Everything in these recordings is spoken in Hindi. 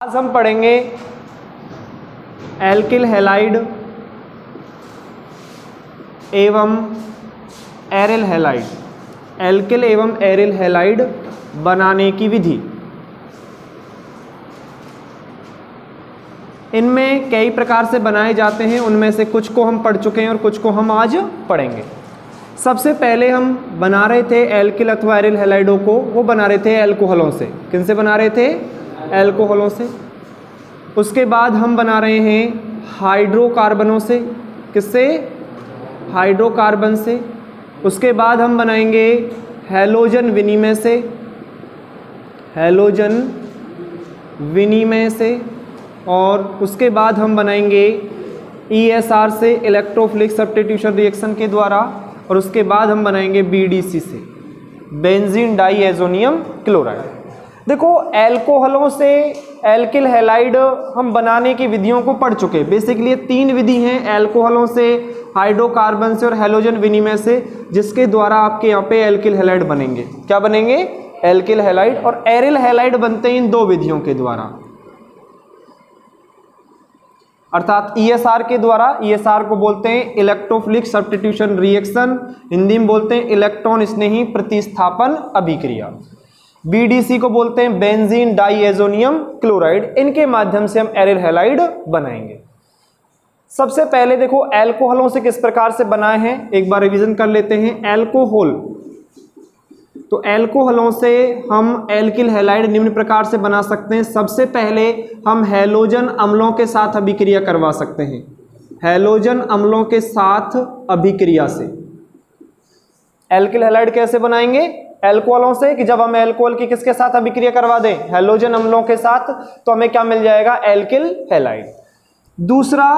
आज हम पढ़ेंगे एल्किल हैलाइड एवं एरिल हैलाइड, एल्किल एवं एरिल हैलाइड बनाने की विधि। इनमें कई प्रकार से बनाए जाते हैं, उनमें से कुछ को हम पढ़ चुके हैं और कुछ को हम आज पढ़ेंगे। सबसे पहले हम बना रहे थे एल्किल अथवा एरिल हैलाइडों को, वो बना रहे थे एल्कोहलों से। किन से बना रहे थे? एल्कोहलों से। उसके बाद हम बना रहे हैं हाइड्रोकार्बनों से। किससे? हाइड्रोकार्बन से। उसके बाद हम बनाएंगे हैलोजन विनिमय से, हैलोजन विनिमय से। और उसके बाद हम बनाएंगे ESR से, इलेक्ट्रोफिलिक सब्स्टिट्यूशन रिएक्शन के द्वारा। और उसके बाद हम बनाएंगे BDC से, बेंजीन डाइएजोनियम क्लोराइड। देखो, एल्कोहलों से एल्किल हैलाइड हम बनाने की विधियों को पढ़ चुके। बेसिकली ये तीन विधि हैं, एल्कोहलों से, हाइड्रोकार्बन से और हैलोजन विनिमय से, जिसके द्वारा आपके यहाँ पे एल्किल हैलाइड बनेंगे। क्या बनेंगे? Alkyl halide. और एरिल हैलाइड बनते हैं इन दो विधियों के द्वारा, अर्थात ESR के द्वारा। ESR को बोलते हैं इलेक्ट्रोफिलिक सब्स्टिट्यूशन रिएक्शन, हिंदी में बोलते हैं इलेक्ट्रॉन स्नेही प्रतिस्थापन अभिक्रिया। BDC को बोलते हैं बेंजीन डाइएजोनियम क्लोराइड। इनके माध्यम से हम एरिल हैलाइड बनाएंगे। सबसे पहले देखो, एल्कोहलों से किस प्रकार से बनाए हैं, एक बार रिवीजन कर लेते हैं। एल्कोहल, तो एल्कोहलों से हम एल्किल हैलाइड निम्न प्रकार से बना सकते हैं। सबसे पहले हम हैलोजन अम्लों के साथ अभिक्रिया करवा सकते हैं, हैलोजन अम्लों के साथ अभिक्रिया से। एल्किल हैलाइड कैसे बनाएंगे? एल्कोहलों से, कि जब हम एल्कोहल की किसके साथ अभिक्रिया करवा दें? हैलोजन अम्लों के साथ, तो हमें क्या मिल जाएगा? Alkyl halide. दूसरा,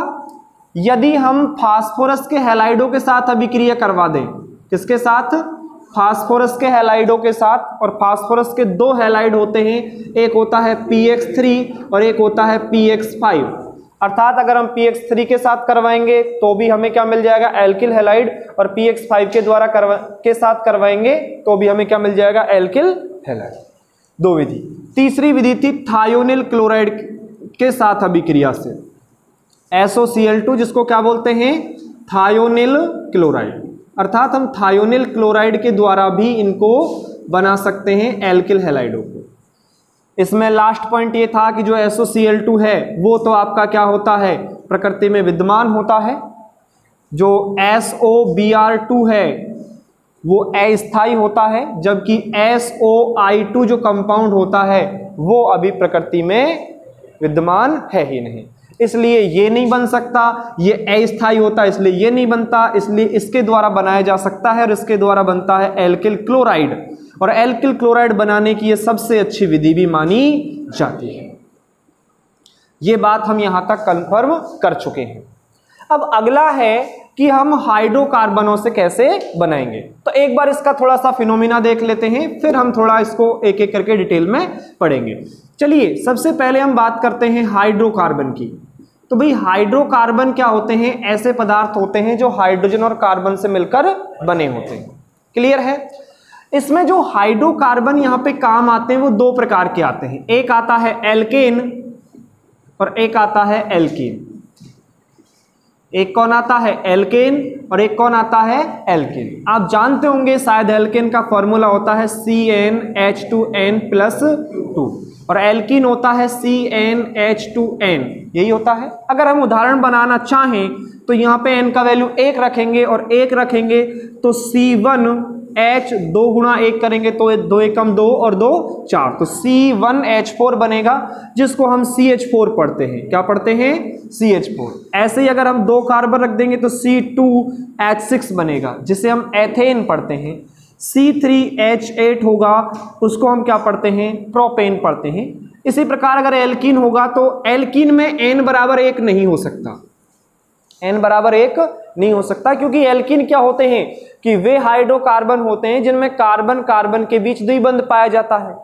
यदि हम फास्फोरस के हैलाइडों के साथ अभिक्रिया करवा दें, किसके साथ? फास्फोरस के हैलाइडों के साथ। और फास्फोरस के दो हैलाइड होते हैं, एक होता है PX3 और एक होता है PX5। अर्थात अगर हम PX3 के साथ करवाएंगे तो भी हमें क्या मिल जाएगा? Alkyl halide. और PX5 के द्वारा के साथ करवाएंगे तो भी हमें क्या मिल जाएगा? Alkyl halide. दो विधि। तीसरी विधि थी थायोनिल क्लोराइड के साथ अभिक्रिया से, SOCl2, जिसको क्या बोलते हैं? Thionyl chloride. अर्थात हम थायोनिल क्लोराइड के द्वारा भी इनको बना सकते हैं, एल्किल हैलाइडों को। इसमें लास्ट पॉइंट ये था कि जो SOCl2 है वो तो आपका क्या होता है? प्रकृति में विद्यमान होता है। जो SOBr2 है वो अस्थायी होता है, जबकि SOI2 जो कंपाउंड होता है वो अभी प्रकृति में विद्यमान है ही नहीं। इसलिए ये नहीं बन सकता, ये अस्थायी होता है इसलिए ये नहीं बनता, इसलिए इसके द्वारा बनाया जा सकता है और इसके द्वारा बनता है एल्किल क्लोराइड। और एल्किल क्लोराइड बनाने की ये सबसे अच्छी विधि भी मानी जाती है। ये बात हम यहां तक कंफर्म कर चुके हैं। अब अगला है कि हम हाइड्रोकार्बनों से कैसे बनाएंगे। तो एक बार इसका थोड़ा सा फिनोमिना देख लेते हैं, फिर हम थोड़ा इसको एक एक करके डिटेल में पढ़ेंगे। चलिए, सबसे पहले हम बात करते हैं हाइड्रोकार्बन की। तो भाई, हाइड्रोकार्बन क्या होते हैं? ऐसे पदार्थ होते हैं जो हाइड्रोजन और कार्बन से मिलकर बने होते हैं। क्लियर है? इसमें जो हाइड्रोकार्बन यहाँ पे काम आते हैं वो दो प्रकार के आते हैं। एक आता है एल्केन और एक आता है एल्कीन। एक कौन आता है? एल्केन। और एक कौन आता है? एल्कीन। आप जानते होंगे शायद, एल्केन का फॉर्मूला होता है CnH2n+2 और एल्कीन होता है CnH2n। यही होता है। अगर हम उदाहरण बनाना चाहें तो यहाँ पे n का वैल्यू 1 रखेंगे और 1 रखेंगे तो C1H 2 गुणा 1 करेंगे तो 2 एकम 2 और 2 4, तो C1H4 बनेगा, जिसको हम CH4 पढ़ते हैं। क्या पढ़ते हैं? CH4। ऐसे ही अगर हम 2 कार्बन रख देंगे तो C2H6 बनेगा, जिसे हम एथेन पढ़ते हैं। C3H8 होगा, उसको हम क्या पढ़ते हैं? प्रोपेन पढ़ते हैं। इसी प्रकार अगर एल्कीन होगा तो एल्कीन में n बराबर 1 नहीं हो सकता, n बराबर 1 नहीं हो सकता, क्योंकि एल्कीन क्या होते हैं कि वे हाइड्रोकार्बन होते हैं जिनमें कार्बन कार्बन के बीच द्विबंध पाया जाता है।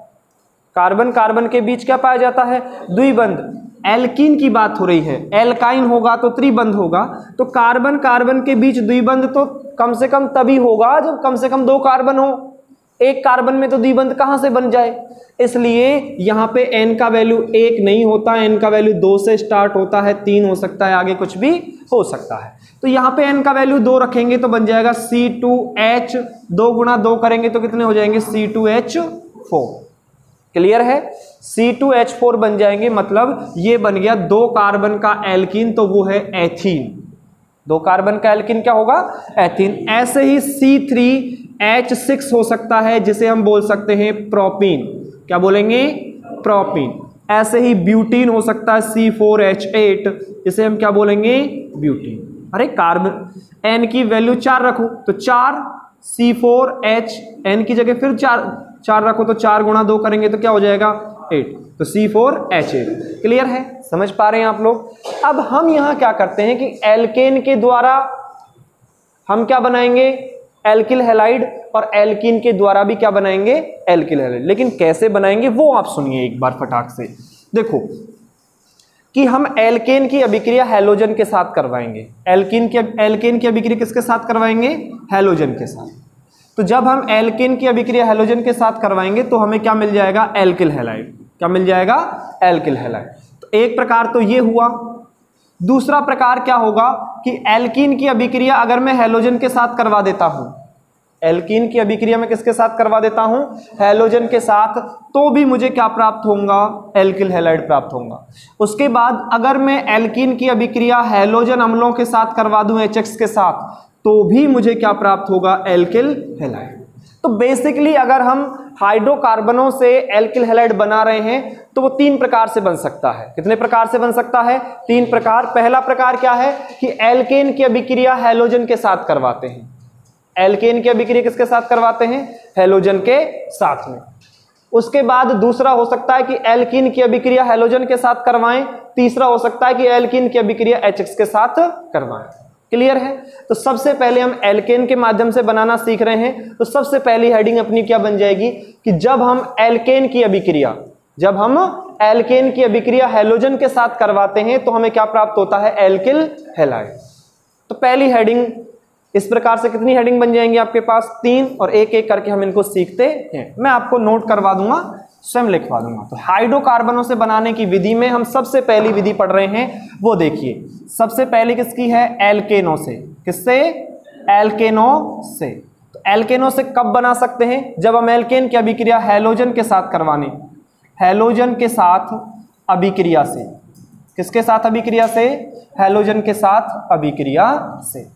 कार्बन कार्बन के बीच क्या पाया जाता है? द्विबंध। एल्कीन की बात हो रही है, एल्काइन होगा तो त्रिबंध होगा। तो कार्बन कार्बन के बीच द्विबंध तो कम से कम तभी होगा जब कम से कम 2 कार्बन हो। एक कार्बन में तो द्विबंध कहां से बन जाए, इसलिए यहां पे n का वैल्यू 1 नहीं होता, n का वैल्यू 2 से स्टार्ट होता है, 3 हो सकता है, आगे कुछ भी हो सकता है। तो यहां पे n का वैल्यू 2 रखेंगे तो बन जाएगा C2H, 2 गुणा 2 करेंगे तो कितने हो जाएंगे C2H4। क्लियर है, C2H4 बन जाएंगे, मतलब ये बन गया 2 कार्बन का एल्कीन, तो वो है एथीन। 2 कार्बन का एल्कीन क्या होगा, एथीन। ऐसे ही C3H6 हो सकता है, जिसे हम बोल सकते हैं प्रोपीन। क्या बोलेंगे, प्रोपीन। ऐसे ही ब्यूटीन हो सकता है C4H8, इसे हम क्या बोलेंगे, ब्यूटीन। अरे कार्बन N की वैल्यू 4 रखो तो 4 C4H, N की जगह फिर 4 रखो तो 4 गुणा 2 करेंगे तो क्या हो जाएगा 8, तो C4H8। क्लियर है, समझ पा रहे हैं आप लोग। अब हम यहां क्या करते हैं कि एल्केन के द्वारा हम क्या बनाएंगे, एल्किल हैलाइड, और एल्कीन के द्वारा भी क्या बनाएंगे, एल्किल हैलाइड। लेकिन कैसे बनाएंगे वो आप सुनिए एक बार फटाक से। देखो कि हम एल्केन की अभिक्रिया हैलोजन के साथ करवाएंगे। एल्केन की अभिक्रिया किसके साथ करवाएंगे, हैलोजन के साथ। तो जब हम एल्केन की अभिक्रिया हैलोजन के साथ करवाएंगे तो हमें क्या मिल जाएगा, एल्किल हैलाइड। क्या मिल जाएगा, एल्किल हैलाइड। तो एक प्रकार तो ये हुआ। दूसरा प्रकार क्या होगा कि एल्कीन की अभिक्रिया अगर मैं हैलोजन के साथ करवा देता हूं, एल्कीन की अभिक्रिया में किसके साथ करवा देता हूं, हैलोजन के साथ, तो भी मुझे क्या प्राप्त होगा, एल्किल हैलाइड प्राप्त होगा। उसके बाद अगर मैं एल्कीन की अभिक्रिया हैलोजन अम्लों के साथ करवा दूं HX के साथ, तो भी मुझे क्या प्राप्त होगा, एल्किल हैलाइड। तो बेसिकली अगर हम हाइड्रोकार्बनों से एल्किल हैलाइड बना रहे हैं तो वो 3 प्रकार से बन सकता है। कितने प्रकार से बन सकता है, 3 प्रकार। पहला प्रकार क्या है कि एल्केन की अभिक्रिया हैलोजन के साथ करवाते हैं। एल्केन की अभिक्रिया किसके साथ करवाते हैं, हैलोजन के साथ में। उसके बाद दूसरा हो सकता है कि एल्कीन की अभिक्रिया हैलोजन के साथ करवाएं। तीसरा हो सकता है कि एल्कीन की अभिक्रिया HX के साथ करवाएं। क्लियर है। तो सबसे पहले हम एल्केन के माध्यम से बनाना सीख रहे हैं। तो सबसे पहली हेडिंग अपनी क्या बन जाएगी कि जब हम एल्केन की अभिक्रिया हैलोजन के साथ करवाते हैं तो हमें क्या प्राप्त होता है, एल्किल हैलाइड। तो पहली हेडिंग इस प्रकार से कितनी हेडिंग बन जाएंगी आपके पास, 3, और एक एक करके हम इनको सीखते हैं। मैं आपको नोट करवा दूंगा, स्वयं लिखवा दूंगा। तो हाइड्रोकार्बनों से बनाने की विधि में हम सबसे पहली विधि पढ़ रहे हैं, वो देखिए। सबसे पहले किसकी है, एल्केनो से। किससे, एल्केनो से। तो एल्केनो से कब बना सकते हैं, जब हम एल्केन की अभिक्रिया हैलोजन के साथ करवाने, हैलोजन के साथ अभिक्रिया से। किसके साथ अभिक्रिया से, हैलोजन के साथ अभिक्रिया से।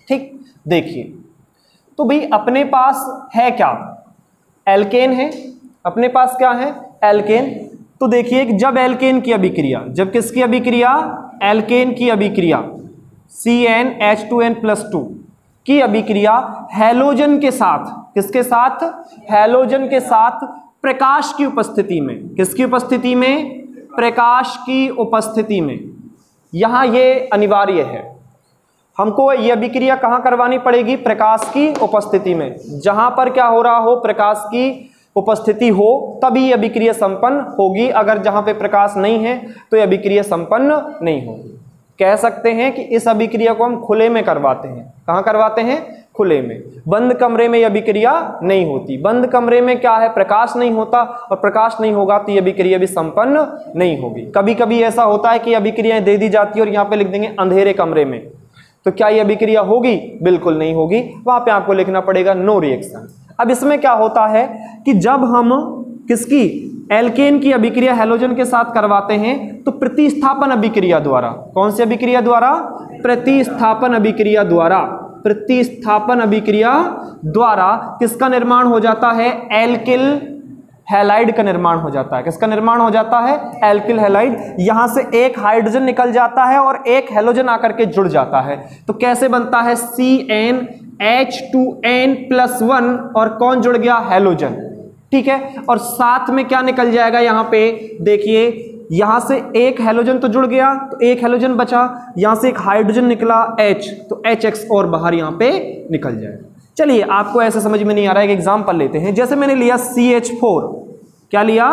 ठीक, देखिए तो भाई अपने पास है क्या, एल्केन है। अपने पास क्या है, एल्केन। तो देखिए जब एल्केन की अभिक्रिया, जब किसकी अभिक्रिया, एल्केन की अभिक्रिया CnH2n+2 की अभिक्रिया हैलोजन के साथ, किसके साथ, हैलोजन के साथ प्रकाश की उपस्थिति में। किसकी उपस्थिति में, प्रकाश की उपस्थिति में। यहां ये अनिवार्य है, हमको यह अभिक्रिया कहां करवानी पड़ेगी, प्रकाश की उपस्थिति में। जहां पर क्या हो रहा हो, प्रकाश की उपस्थिति हो, तभी यह अभिक्रिया संपन्न होगी। अगर जहां पे प्रकाश नहीं है तो यह अभिक्रिया संपन्न नहीं होगी। कह सकते हैं कि इस अभिक्रिया को हम खुले में करवाते हैं। कहां करवाते हैं, खुले में। बंद कमरे में यह अभिक्रिया नहीं होती। बंद कमरे में क्या है, प्रकाश नहीं होता, और प्रकाश नहीं होगा तो यह अभिक्रिया भी संपन्न नहीं होगी। कभी कभी ऐसा होता है कि अभिक्रियाएं दे दी जाती है और यहाँ पे लिख देंगे अंधेरे कमरे में, तो क्या यह अभिक्रिया होगी, बिल्कुल नहीं होगी। वहां पे आपको लिखना पड़ेगा नो रिएक्शन। अब इसमें क्या होता है कि जब हम किसकी, एल्केन की अभिक्रिया हैलोजन के साथ करवाते हैं तो प्रतिस्थापन अभिक्रिया द्वारा, कौन सी अभिक्रिया द्वारा, प्रतिस्थापन अभिक्रिया द्वारा, प्रतिस्थापन अभिक्रिया द्वारा किसका निर्माण हो जाता है, एल्किल हैलाइड का निर्माण हो जाता है। किसका निर्माण हो जाता है, एल्किल हैलाइड। यहां से एक हाइड्रोजन निकल जाता है और एक हैलोजन आकर के जुड़ जाता है। तो कैसे बनता है, CnH2n+1, और कौन जुड़ गया, हैलोजन। ठीक है, और साथ में क्या निकल जाएगा, यहां पे देखिए, यहां से एक हैलोजन तो जुड़ गया, तो एक हैलोजन बचा, यहां से एक हाइड्रोजन निकला H, तो HX और बाहर यहां पे निकल जाएगा। चलिए, आपको ऐसा समझ में नहीं आ रहा है, एक एग्जांपल लेते हैं। जैसे मैंने लिया CH4, क्या लिया,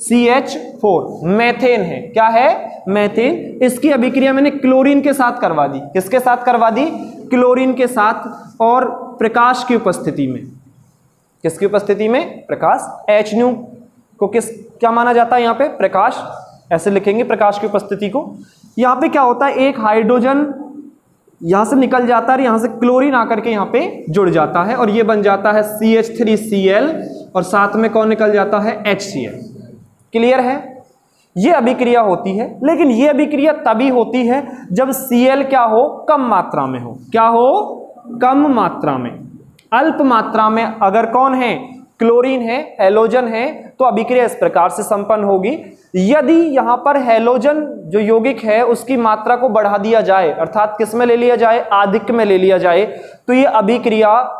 CH4 मेथेन है। क्या है, मेथेन। इसकी अभिक्रिया मैंने क्लोरीन के साथ करवा दी। किसके साथ करवा दी, क्लोरीन के साथ, और प्रकाश की उपस्थिति में। किसकी उपस्थिति में? प्रकाश। H न्यू को क्या माना जाता है यहाँ पे? प्रकाश। ऐसे लिखेंगे प्रकाश की उपस्थिति को। यहाँ पे क्या होता है, एक हाइड्रोजन यहाँ से निकल जाता है, यहाँ से क्लोरीन आकर के यहाँ पे जुड़ जाता है और ये बन जाता है CH3Cl और साथ में कौन निकल जाता है? HCl। क्लियर है? ये अभिक्रिया होती है, लेकिन ये अभिक्रिया तभी होती है जब Cl क्या हो? कम मात्रा में हो। क्या हो? कम मात्रा में। अल्प मात्रा में अगर कौन है? क्लोरीन है, हैलोजन है, तो अभिक्रिया इस प्रकार से संपन्न होगी। यदि यहां पर हैलोजन जो यौगिक है उसकी मात्रा को बढ़ा दिया जाए, अर्थात किस में ले लिया जाए? आधिक्य में ले लिया जाए, तो ये अभिक्रिया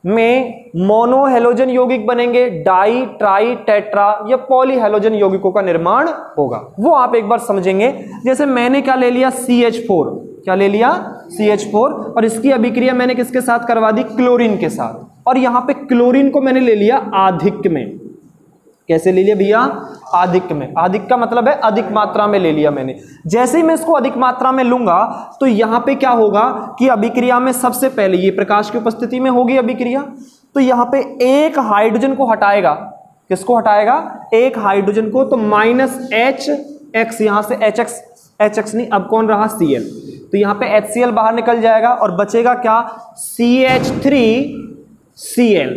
में मोनो हैलोजन यौगिक बनेंगे, डाई, ट्राई, टेट्रा या पॉली हैलोजन यौगिकों का निर्माण होगा। वो आप एक बार समझेंगे। जैसे मैंने क्या ले लिया? CH4। क्या ले लिया? CH4। और इसकी अभिक्रिया मैंने किसके साथ करवा दी? क्लोरीन के साथ। और यहां पे क्लोरीन को मैंने ले लिया आधिक्य में। कैसे ले लिया भैया? आधिक्य में। आधिक्य का मतलब है अधिक मात्रा में ले लिया मैंने। जैसे ही मैं इसको अधिक मात्रा में लूंगा तो यहां पे क्या होगा कि अभिक्रिया में सबसे पहले ये प्रकाश की उपस्थिति में होगी अभिक्रिया, तो यहां पे एक हाइड्रोजन को हटाएगा। किसको हटाएगा? एक हाइड्रोजन को। तो -HX, यहां से HX नहीं, अब कौन रहा? Cl। तो यहां पे HCl बाहर निकल जाएगा और बचेगा क्या? CH3Cl।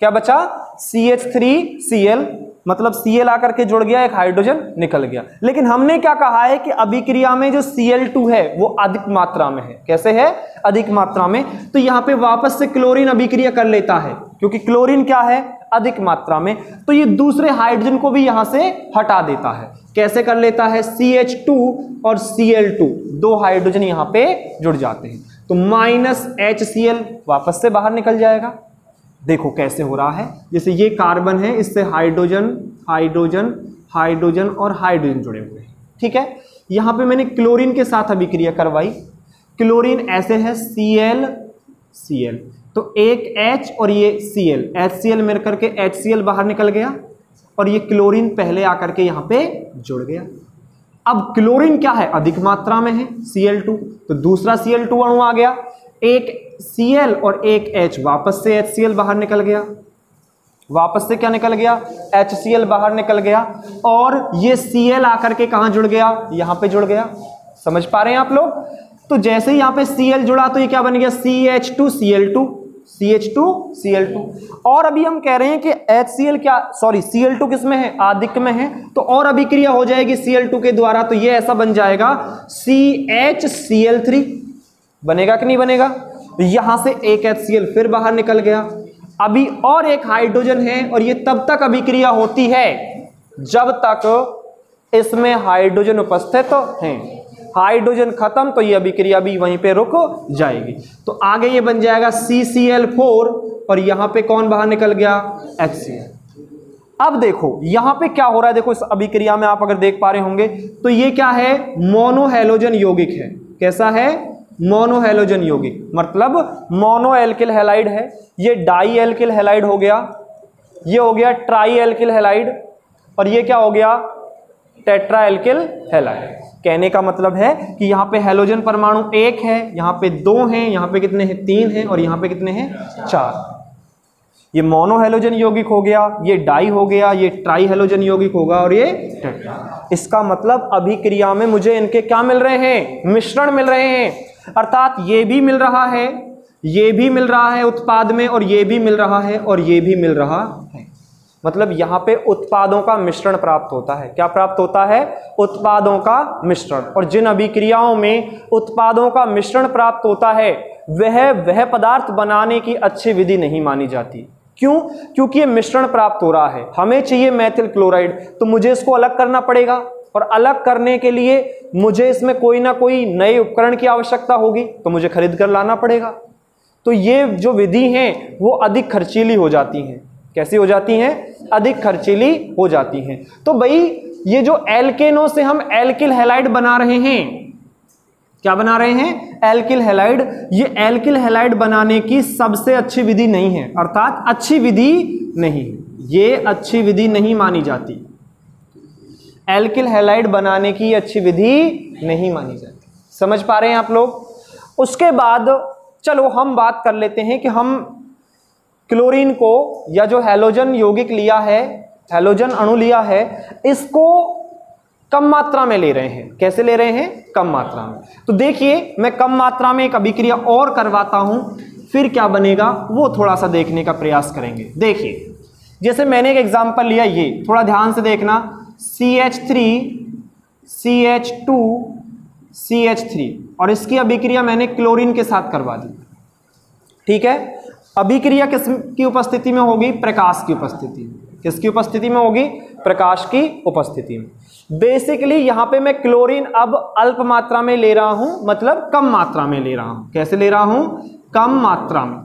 क्या बचा? CH3Cl, मतलब Cl आकर के जुड़ गया, एक हाइड्रोजन निकल गया। लेकिन हमने क्या कहा है कि अभिक्रिया में जो Cl2 है वो अधिक मात्रा में है। कैसे है? अधिक मात्रा में। तो यहां पे वापस से क्लोरीन अभिक्रिया कर लेता है, क्योंकि क्लोरीन क्या है? अधिक मात्रा में। तो ये दूसरे हाइड्रोजन को भी यहां से हटा देता है। कैसे कर लेता है? CH2 और Cl2, दो हाइड्रोजन यहां पे जुड़ जाते हैं, तो -HCl वापस से बाहर निकल जाएगा। देखो कैसे हो रहा है, जैसे ये कार्बन है, इससे हाइड्रोजन, हाइड्रोजन, हाइड्रोजन और हाइड्रोजन जुड़े हुए हैं। ठीक है, यहां पे मैंने क्लोरीन के साथ अभिक्रिया करवाई। क्लोरीन ऐसे है Cl, तो एक H और ये Cl, HCl मिल करके HCl बाहर निकल गया और ये क्लोरीन पहले आकर के यहां पे जुड़ गया। अब क्लोरीन क्या है? अधिक मात्रा में है, Cl2, तो दूसरा Cl2 अणु आ गया। एक Cl और एक H, वापस से HCl बाहर निकल गया। वापस से क्या निकल गया? HCl बाहर निकल गया और ये Cl आकर के कहां जुड़ गया? यहां पे जुड़ गया। समझ पा रहे हैं आप लोग? तो जैसे ही यहां पे Cl जुड़ा तो ये क्या बन गया? CH2Cl2, CH2Cl2। और अभी हम कह रहे हैं कि HCl क्या, सॉरी, Cl2 किस में है? आधिक्य में है, तो और अभिक्रिया हो जाएगी Cl2 के द्वारा, तो ये ऐसा बन जाएगा CHCl3। बनेगा कि नहीं बनेगा? यहां से एक HCl फिर बाहर निकल गया। अभी और एक हाइड्रोजन है और ये तब तक अभिक्रिया होती है जब तक इसमें हाइड्रोजन उपस्थित हैं। हाइड्रोजन खत्म तो ये अभिक्रिया भी वहीं पे रुक जाएगी। तो आगे ये बन जाएगा CCl4 और यहां पे कौन बाहर निकल गया? HCl। अब देखो यहां पे क्या हो रहा है, देखो इस अभिक्रिया में आप अगर देख पा रहे होंगे तो ये क्या है? मोनोहैलोजन यौगिक है। कैसा है? मोनोहैलोजन यौगिक, मतलब मोनो एल्किल हैलाइड है। ये डाई एल्किल हैलाइड हो गया, ये हो गया ट्राई एल्किल हैलाइड और ये क्या हो गया? Tetra alkyl halide. कहने का मतलब है कि यहाँ पे हैलोजन परमाणु एक है, यहाँ पे दो हैं, यहाँ पे कितने हैं? 3 हैं और यहाँ पे कितने हैं? 4। ये मोनोहैलोजन यौगिक हो गया, ये डाई हो गया, ये ट्राई हैलोजन यौगिक होगा और ये टेट्रा। इसका मतलब अभिक्रिया में मुझे इनके क्या मिल रहे हैं? मिश्रण मिल रहे हैं। अर्थात ये भी मिल रहा है, ये भी मिल रहा है उत्पाद में, और ये भी मिल रहा है और ये भी मिल रहा है। मतलब यहाँ पे उत्पादों का मिश्रण प्राप्त होता है। क्या प्राप्त होता है? उत्पादों का मिश्रण। और जिन अभिक्रियाओं में उत्पादों का मिश्रण प्राप्त होता है वह पदार्थ बनाने की अच्छी विधि नहीं मानी जाती। क्यों? क्योंकि ये मिश्रण प्राप्त हो रहा है, हमें चाहिए मेथिल क्लोराइड, तो मुझे इसको अलग करना पड़ेगा और अलग करने के लिए मुझे इसमें कोई ना कोई नए उपकरण की आवश्यकता होगी, तो मुझे खरीद कर लाना पड़ेगा। तो ये जो विधि हैं वो अधिक खर्चीली हो जाती हैं। कैसी हो जाती हैं? अधिक खर्चीली हो जाती हैं। तो भाई ये जो एल्केनों से हम एल्किल हैलाइड बना रहे हैं, क्या बना रहे हैं? Alkyl halide. ये एल्किल हैलाइड बनाने की सबसे अच्छी विधि नहीं है, अर्थात अच्छी विधि नहीं है, ये अच्छी विधि नहीं मानी जाती। एल्किल हैलाइड बनाने की अच्छी विधि नहीं मानी जाती। समझ पा रहे हैं आप लोग? उसके बाद चलो हम बात कर लेते हैं कि हम क्लोरीन को या जो हैलोजन यौगिक लिया है, हैलोजन अणु लिया है, इसको कम मात्रा में ले रहे हैं। कैसे ले रहे हैं? कम मात्रा में। तो देखिए मैं कम मात्रा में एक अभिक्रिया और करवाता हूं, फिर क्या बनेगा वो थोड़ा सा देखने का प्रयास करेंगे। देखिए जैसे मैंने एक एग्जांपल लिया, ये थोड़ा ध्यान से देखना, CH3 CH2 CH3 और इसकी अभिक्रिया मैंने क्लोरीन के साथ करवा दी। ठीक है, अभिक्रिया किसकी उपस्थिति में होगी? प्रकाश की उपस्थिति में। किसकी उपस्थिति में होगी? प्रकाश की उपस्थिति में। बेसिकली यहां पे मैं क्लोरीन अब अल्प मात्रा में ले रहा हूं, मतलब कम मात्रा में ले रहा हूं। कैसे ले रहा हूं? कम मात्रा में।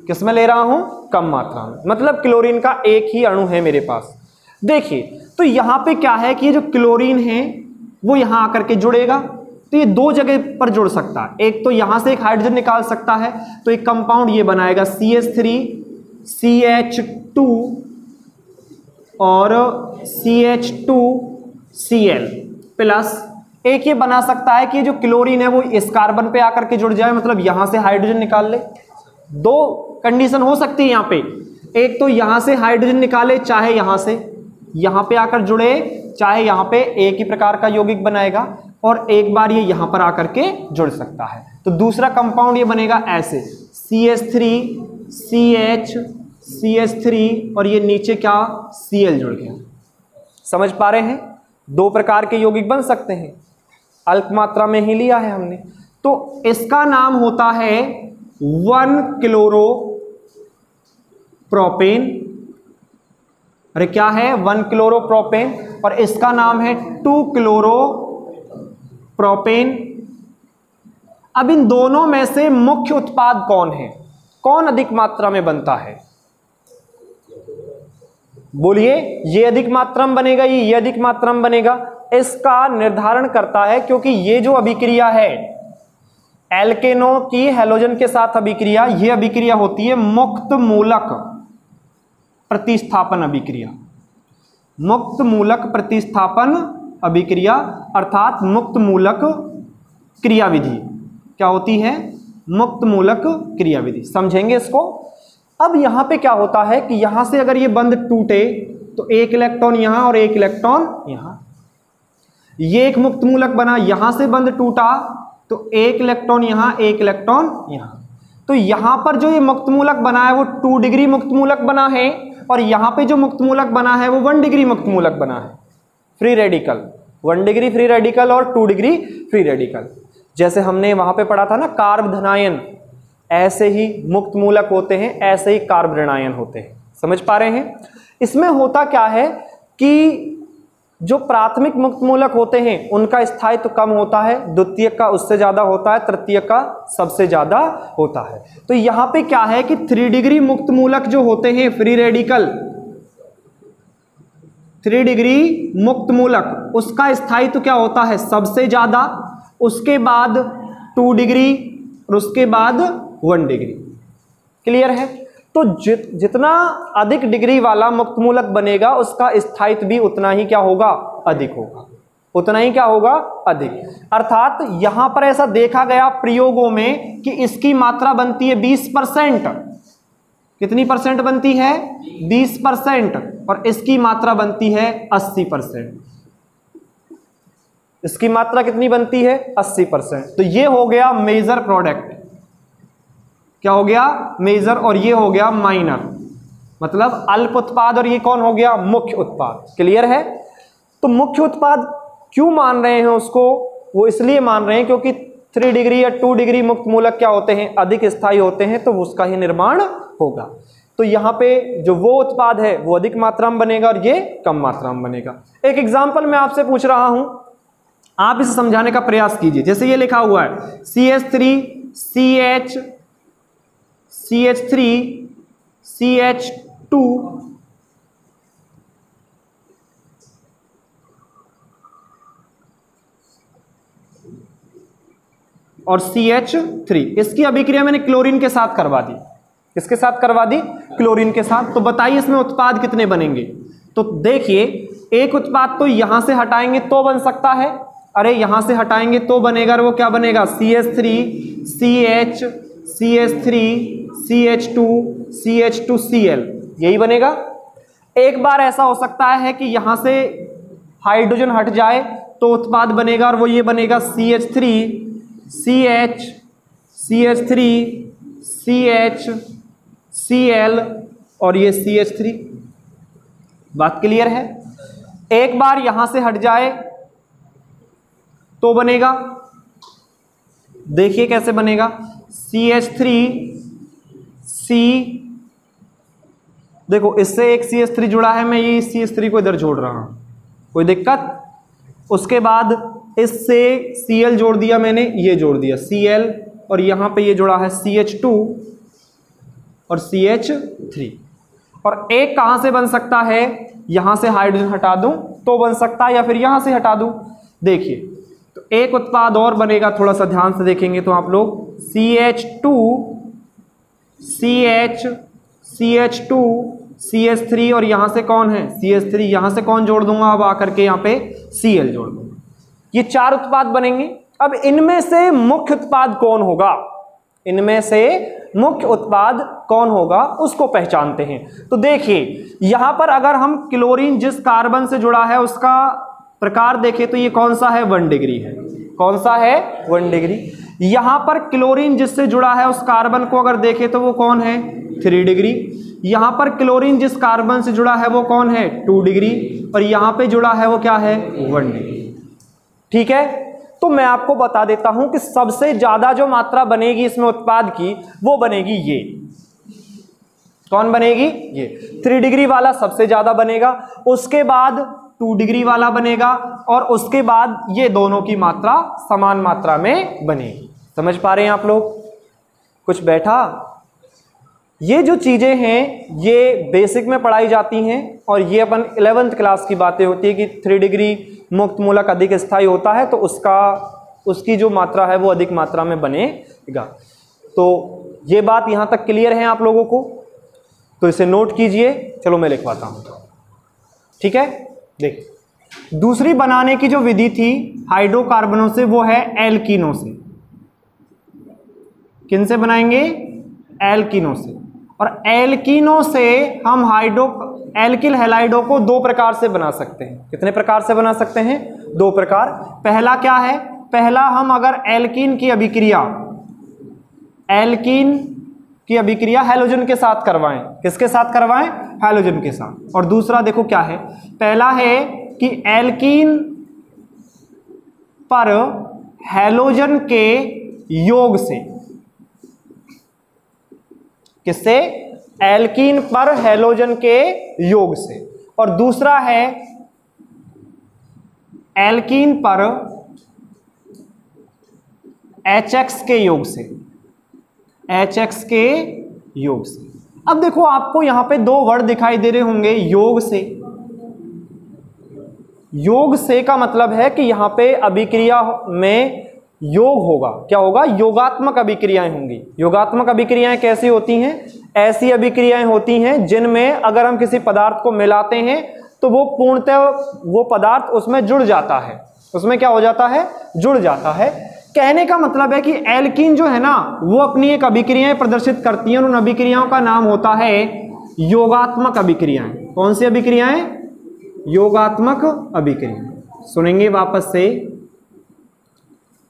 किसमें ले रहा हूं? कम मात्रा में, मतलब क्लोरीन का एक ही अणु है मेरे पास। देखिए तो यहां पे क्या है कि ये जो क्लोरीन है वो यहां आकर के जुड़ेगा, तो ये दो जगह पर जुड़ सकता है। एक तो यहां से एक हाइड्रोजन निकाल सकता है, तो एक कंपाउंड ये बनाएगा CH3 CH2 और CH2 Cl प्लस एक ये बना सकता है कि जो क्लोरीन है वो इस कार्बन पे आकर के जुड़ जाए, मतलब यहां से हाइड्रोजन निकाल ले। दो कंडीशन हो सकती है यहां पे, एक तो यहां से हाइड्रोजन निकाले, चाहे यहां पे आकर जुड़े, चाहे यहां पे एक ही प्रकार का यौगिक बनाएगा, और एक बार ये यहां पर आकर के जुड़ सकता है। तो दूसरा कंपाउंड ये बनेगा ऐसे CH3 CH3 और ये नीचे क्या? Cl जुड़ गया। समझ पा रहे हैं? दो प्रकार के यौगिक बन सकते हैं, अल्प मात्रा में ही लिया है हमने। तो इसका नाम होता है 1-क्लोरोप्रोपेन। अरे क्या है? 1-क्लोरोप्रोपेन। और इसका नाम है 2-क्लोरोप्रोपेन। अब इन दोनों में से मुख्य उत्पाद कौन है? कौन अधिक मात्रा में बनता है? बोलिए, ये अधिक मात्रा में बनेगा, ये अधिक मात्रा में बनेगा। इसका निर्धारण करता है, क्योंकि ये जो अभिक्रिया है एल्केनो की हैलोजन के साथ अभिक्रिया, ये अभिक्रिया होती है मुक्त मूलक प्रतिस्थापन अभिक्रिया। मुक्त मूलक प्रतिस्थापन अभिक्रिया अर्थात मुक्त मूलक क्रियाविधि। क्या होती है? मुक्त मूलक क्रियाविधि। समझेंगे इसको। अब यहां पे क्या होता है कि यहां से अगर ये बंध टूटे तो एक इलेक्ट्रॉन यहां और एक इलेक्ट्रॉन यहां, ये एक मुक्त मूलक बना, यहां से बंध टूटा तो एक इलेक्ट्रॉन यहां, एक इलेक्ट्रॉन यहां। तो यहां पर जो ये मुक्त मूलक बना है वो 2 डिग्री मुक्त मूलक बना है, और यहां पे जो मुक्त मूलक बना है वो 1 डिग्री मुक्त मूलक बना है। Free radical, 1 degree free radical और 2 डिग्री फ्री रेडिकल। जैसे हमने वहां पे पढ़ा था ना कार्ब धनायन, ऐसे ही मुक्त मूलक होते हैं, ऐसे ही कार्ब ऋणायन होते हैं। समझ पा रहे हैं? इसमें होता क्या है कि जो प्राथमिक मुक्त मूलक होते हैं उनका स्थायित्व कम होता है, द्वितीयक का उससे ज्यादा होता है, तृतीयक का सबसे ज्यादा होता है। तो यहां पे क्या है कि 3 डिग्री मुक्त मूलक जो होते हैं फ्री रेडिकल, 3 डिग्री मुक्त मूलक, उसका स्थायित्व क्या होता है? सबसे ज्यादा, उसके बाद 2 डिग्री और उसके बाद 1 डिग्री। क्लियर है? तो जितना अधिक डिग्री वाला मुक्त मूलक बनेगा उसका स्थायित्व भी उतना ही क्या होगा? अधिक होगा। उतना ही क्या होगा? अधिक। अर्थात यहां पर ऐसा देखा गया प्रयोगों में कि इसकी मात्रा बनती है 20%। कितनी परसेंट बनती है? 20%। और इसकी मात्रा बनती है 80%। इसकी मात्रा कितनी बनती है? 80%। तो ये हो गया मेजर प्रोडक्ट। क्या हो गया? मेजर। और ये हो गया माइनर, मतलब अल्प उत्पाद। और ये कौन हो गया? मुख्य उत्पाद। क्लियर है? तो मुख्य उत्पाद क्यों मान रहे हैं उसको? वो इसलिए मान रहे हैं क्योंकि 3 डिग्री या 2 डिग्री मुक्त मूलक क्या होते हैं? अधिक स्थायी होते हैं, तो उसका ही निर्माण होगा। तो यहां पे जो वो उत्पाद है वो अधिक मात्रा में बनेगा और ये कम मात्रा में बनेगा। एक एग्जाम्पल मैं आपसे पूछ रहा हूं, आप इसे समझाने का प्रयास कीजिए। जैसे ये लिखा हुआ है CH3 CH2 और CH3, इसकी अभिक्रिया मैंने क्लोरीन के साथ करवा दी। किसके साथ करवा दी? क्लोरीन के साथ। तो बताइए इसमें उत्पाद कितने बनेंगे? तो देखिए, एक उत्पाद तो यहां से हटाएंगे तो बन सकता है, अरे यहां से हटाएंगे तो बनेगा, वो क्या बनेगा? CH3 CH2Cl, यही बनेगा। एक बार ऐसा हो सकता है कि यहां से हाइड्रोजन हट जाए तो उत्पाद बनेगा, और वो ये बनेगा CH3Cl और ये CH3। बात क्लियर है? एक बार यहां से हट जाए तो बनेगा, देखिए कैसे बनेगा, CH3C, देखो इससे एक CH3 जुड़ा है, मैं ये CH3 को इधर जोड़ रहा हूं, कोई दिक्कत? उसके बाद इससे Cl जोड़ दिया मैंने, ये जोड़ दिया Cl, और यहां पे ये जुड़ा है CH2 और CH3। और एक कहां से बन सकता है, यहां से हाइड्रोजन हटा दूं तो बन सकता है, या फिर यहां से हटा दूं। देखिए तो एक उत्पाद और बनेगा, थोड़ा सा ध्यान से देखेंगे तो आप लोग, CH2CH2CH3, और यहां से कौन है CH3, यहां से कौन जोड़ दूंगा, अब आकर के यहां पे Cl जोड़ दूंगा। ये 4 उत्पाद बनेंगे। अब इनमें से मुख्य उत्पाद कौन होगा, इनमें से मुख्य उत्पाद कौन होगा उसको पहचानते हैं। तो देखिए यहां पर अगर हम क्लोरीन जिस कार्बन से जुड़ा है उसका प्रकार देखें तो ये कौन सा है, 1 डिग्री है। कौन सा है, 1 डिग्री। यहां पर क्लोरीन जिससे जुड़ा है उस कार्बन को अगर देखें तो वो कौन है, 3 डिग्री। यहां पर क्लोरीन जिस कार्बन से जुड़ा है वो कौन है, 2 डिग्री, और यहां पे जुड़ा है वो क्या है, 1 डिग्री। ठीक है, तो मैं आपको बता देता हूं कि सबसे ज्यादा जो मात्रा बनेगी इसमें उत्पाद की वो बनेगी ये। कौन बनेगी, ये 3 डिग्री वाला सबसे ज्यादा बनेगा, उसके बाद 2 डिग्री वाला बनेगा, और उसके बाद ये दोनों की मात्रा समान मात्रा में बनेगी। समझ पा रहे हैं आप लोग? कुछ बैठा? ये जो चीजें हैं ये बेसिक में पढ़ाई जाती हैं, और ये अपन 11th क्लास की बातें होती है कि 3 डिग्री मुक्त मूलक अधिक स्थायी होता है तो उसकी जो मात्रा है वो अधिक मात्रा में बनेगा। तो ये बात यहां तक क्लियर है आप लोगों को? तो इसे नोट कीजिए। चलो मैं लिखवाता हूं, ठीक है। देखिए दूसरी बनाने की जो विधि थी हाइड्रोकार्बनों से वो है एल्कीनों से। किन से बनाएंगे, एल्कीनों से। और एल्कीनों से हम एल्किल हैलाइडों को 2 प्रकार से बना सकते हैं। कितने प्रकार से बना सकते हैं, 2 प्रकार। पहला क्या है, पहला हम अगर एल्कीन की अभिक्रिया हैलोजन के साथ करवाएं, किसके साथ करवाएं, हैलोजन के साथ। और दूसरा देखो क्या है, पहला है कि एल्कीन पर हैलोजन के योग से, किससे, एल्कीन पर हैलोजन के योग से। और दूसरा है एल्कीन पर HX के योग से, HX के योग से। अब देखो आपको यहां पे 2 वर्ड दिखाई दे रहे होंगे, योग से। योग से का मतलब है कि यहां पे अभिक्रिया में योग होगा। क्या होगा, योगात्मक अभिक्रियाएं होंगी। योगात्मक अभिक्रियाएं कैसी होती हैं, ऐसी अभिक्रियाएं होती हैं जिनमें अगर हम किसी पदार्थ को मिलाते हैं तो वो पूर्णतः वो पदार्थ उसमें जुड़ जाता है। उसमें क्या हो जाता है, जुड़ जाता है। कहने का मतलब है कि एल्कीन जो है ना वो अपनी एक अभिक्रियाएं प्रदर्शित करती हैं, और उन अभिक्रियाओं का नाम होता है योगात्मक अभिक्रियाएं। कौन सी अभिक्रियाएं, योगात्मक अभिक्रियाएं। सुनेंगे वापस से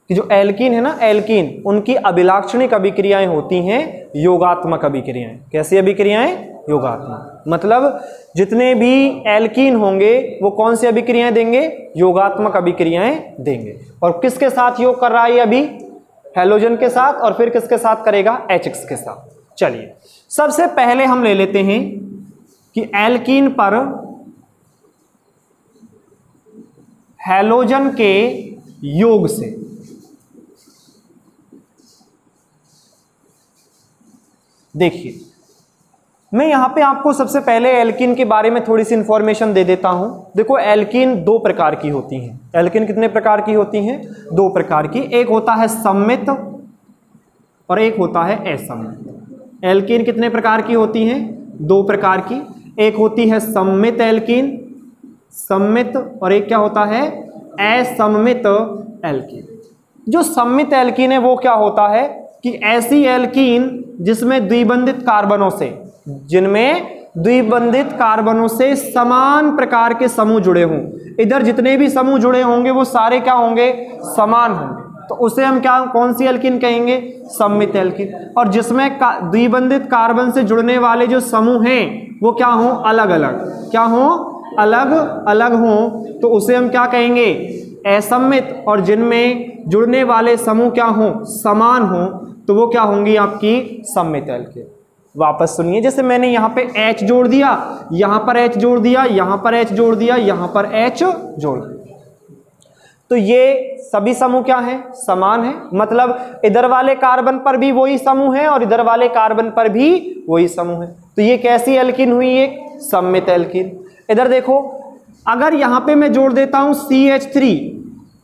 कि जो एल्कीन है ना, एल्कीन, उनकी अभिलाक्षणिक अभिक्रियाएं होती हैं योगात्मक अभिक्रियाएं। कैसी अभिक्रियाएं, योगात्मक। मतलब जितने भी एल्कीन होंगे वो कौन सी अभिक्रियाएं देंगे, योगात्मक अभिक्रियाएं देंगे। और किसके साथ योग कर रहा है ये अभी, हैलोजन के साथ, और फिर किसके साथ करेगा, HX के साथ। चलिए सबसे पहले हम ले लेते हैं कि एल्कीन पर हैलोजन के योग से, देखिए मैं यहां पे आपको सबसे पहले एल्कीन के बारे में थोड़ी सी इंफॉर्मेशन दे देता हूं। देखो एल्कीन 2 प्रकार की होती हैं। एल्कीन कितने प्रकार की होती हैं, 2 प्रकार की। एक होता है सम्मित और एक होता है असम्मित। एल्कीन कितने प्रकार की होती हैं, 2 प्रकार की। एक होती है सम्मित एल्कीन, सम्मित, और एक क्या होता है, असम्मित एल्कीन। जो सम्मित एल्कीन है वो क्या होता है कि ऐसी एल्कीन जिसमें द्विबंधित कार्बनों से, जिनमें द्विबंधित कार्बनों से समान प्रकार के समूह जुड़े हों। इधर जितने भी समूह जुड़े होंगे वो सारे क्या होंगे, समान होंगे, तो उसे हम क्या, कौन सी एल्कीन कहेंगे, सममित एल्कीन। और जिसमें द्विबंधित कार्बन से जुड़ने वाले जो समूह हैं वो क्या हों, अलग अलग, क्या हों, अलग अलग हों, तो उसे हम क्या कहेंगे, असम्मित। और जिनमें जुड़ने वाले समूह क्या हों, समान हों, तो वो क्या होंगी, आपकी सम्मित एल्कीन। वापस सुनिए, जैसे मैंने यहाँ पे H जोड़ दिया, यहाँ पर H जोड़ दिया, यहाँ पर H जोड़ दिया, यहाँ पर H जोड़ दिया, तो ये सभी समूह क्या हैं, समान है। मतलब इधर वाले कार्बन पर भी वही समूह है और इधर वाले कार्बन पर भी वही समूह है, तो ये कैसी एल्कीन हुई, एक सम्मित एल्कीन। इधर देखो, अगर यहाँ पे मैं जोड़ देता हूँ CH3,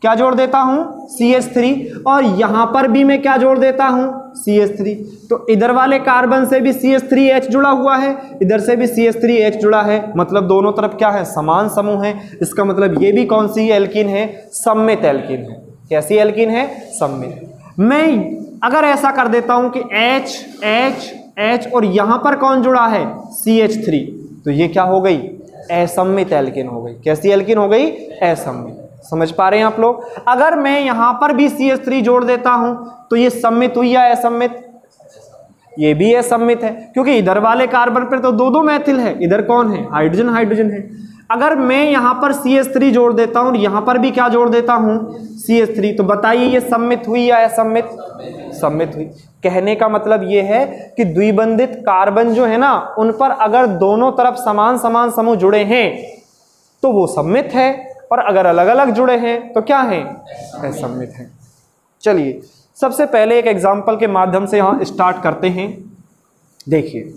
क्या जोड़ देता हूँ, CH3, और यहाँ पर भी मैं क्या जोड़ देता हूँ, CH3, तो इधर वाले कार्बन से भी CH3H जुड़ा हुआ है, इधर से भी CH3H जुड़ा है, मतलब दोनों तरफ क्या है, समान समूह है। इसका मतलब ये भी कौन सी एल्कीन है, सम्मित एल्कीन है। कैसी एल्कीन है, सम्मित। मैं अगर ऐसा कर देता हूं कि H H H और यहां पर कौन जुड़ा है, CH3, तो ये क्या हो गई, असम्मित एल्कीन हो गई। कैसी एल्कीन हो गई, असम्मित। समझ पा रहे हैं आप लोग। अगर मैं यहां पर भी CH3 जोड़ देता हूं तो ये सम्मित हुई या असम्मित, ये भी असम्मित है, क्योंकि इधर वाले कार्बन पर तो दो दो मैथिल है, इधर कौन है, हाइड्रोजन हाइड्रोजन है। अगर मैं यहां पर CH3 जोड़ देता हूं और यहां पर भी क्या जोड़ देता हूं, CH3, तो बताइए ये सम्मित हुई या असम्मित, सम्मित हुई। कहने का मतलब ये है कि द्विबंधित कार्बन जो है ना, उन पर अगर दोनों तरफ समान समान समूह जुड़े हैं तो वो सम्मित है, और अगर अलग अलग जुड़े हैं तो क्या है, असम्मित है। चलिए सबसे पहले एक एग्जांपल के माध्यम से यहां स्टार्ट करते हैं। देखिए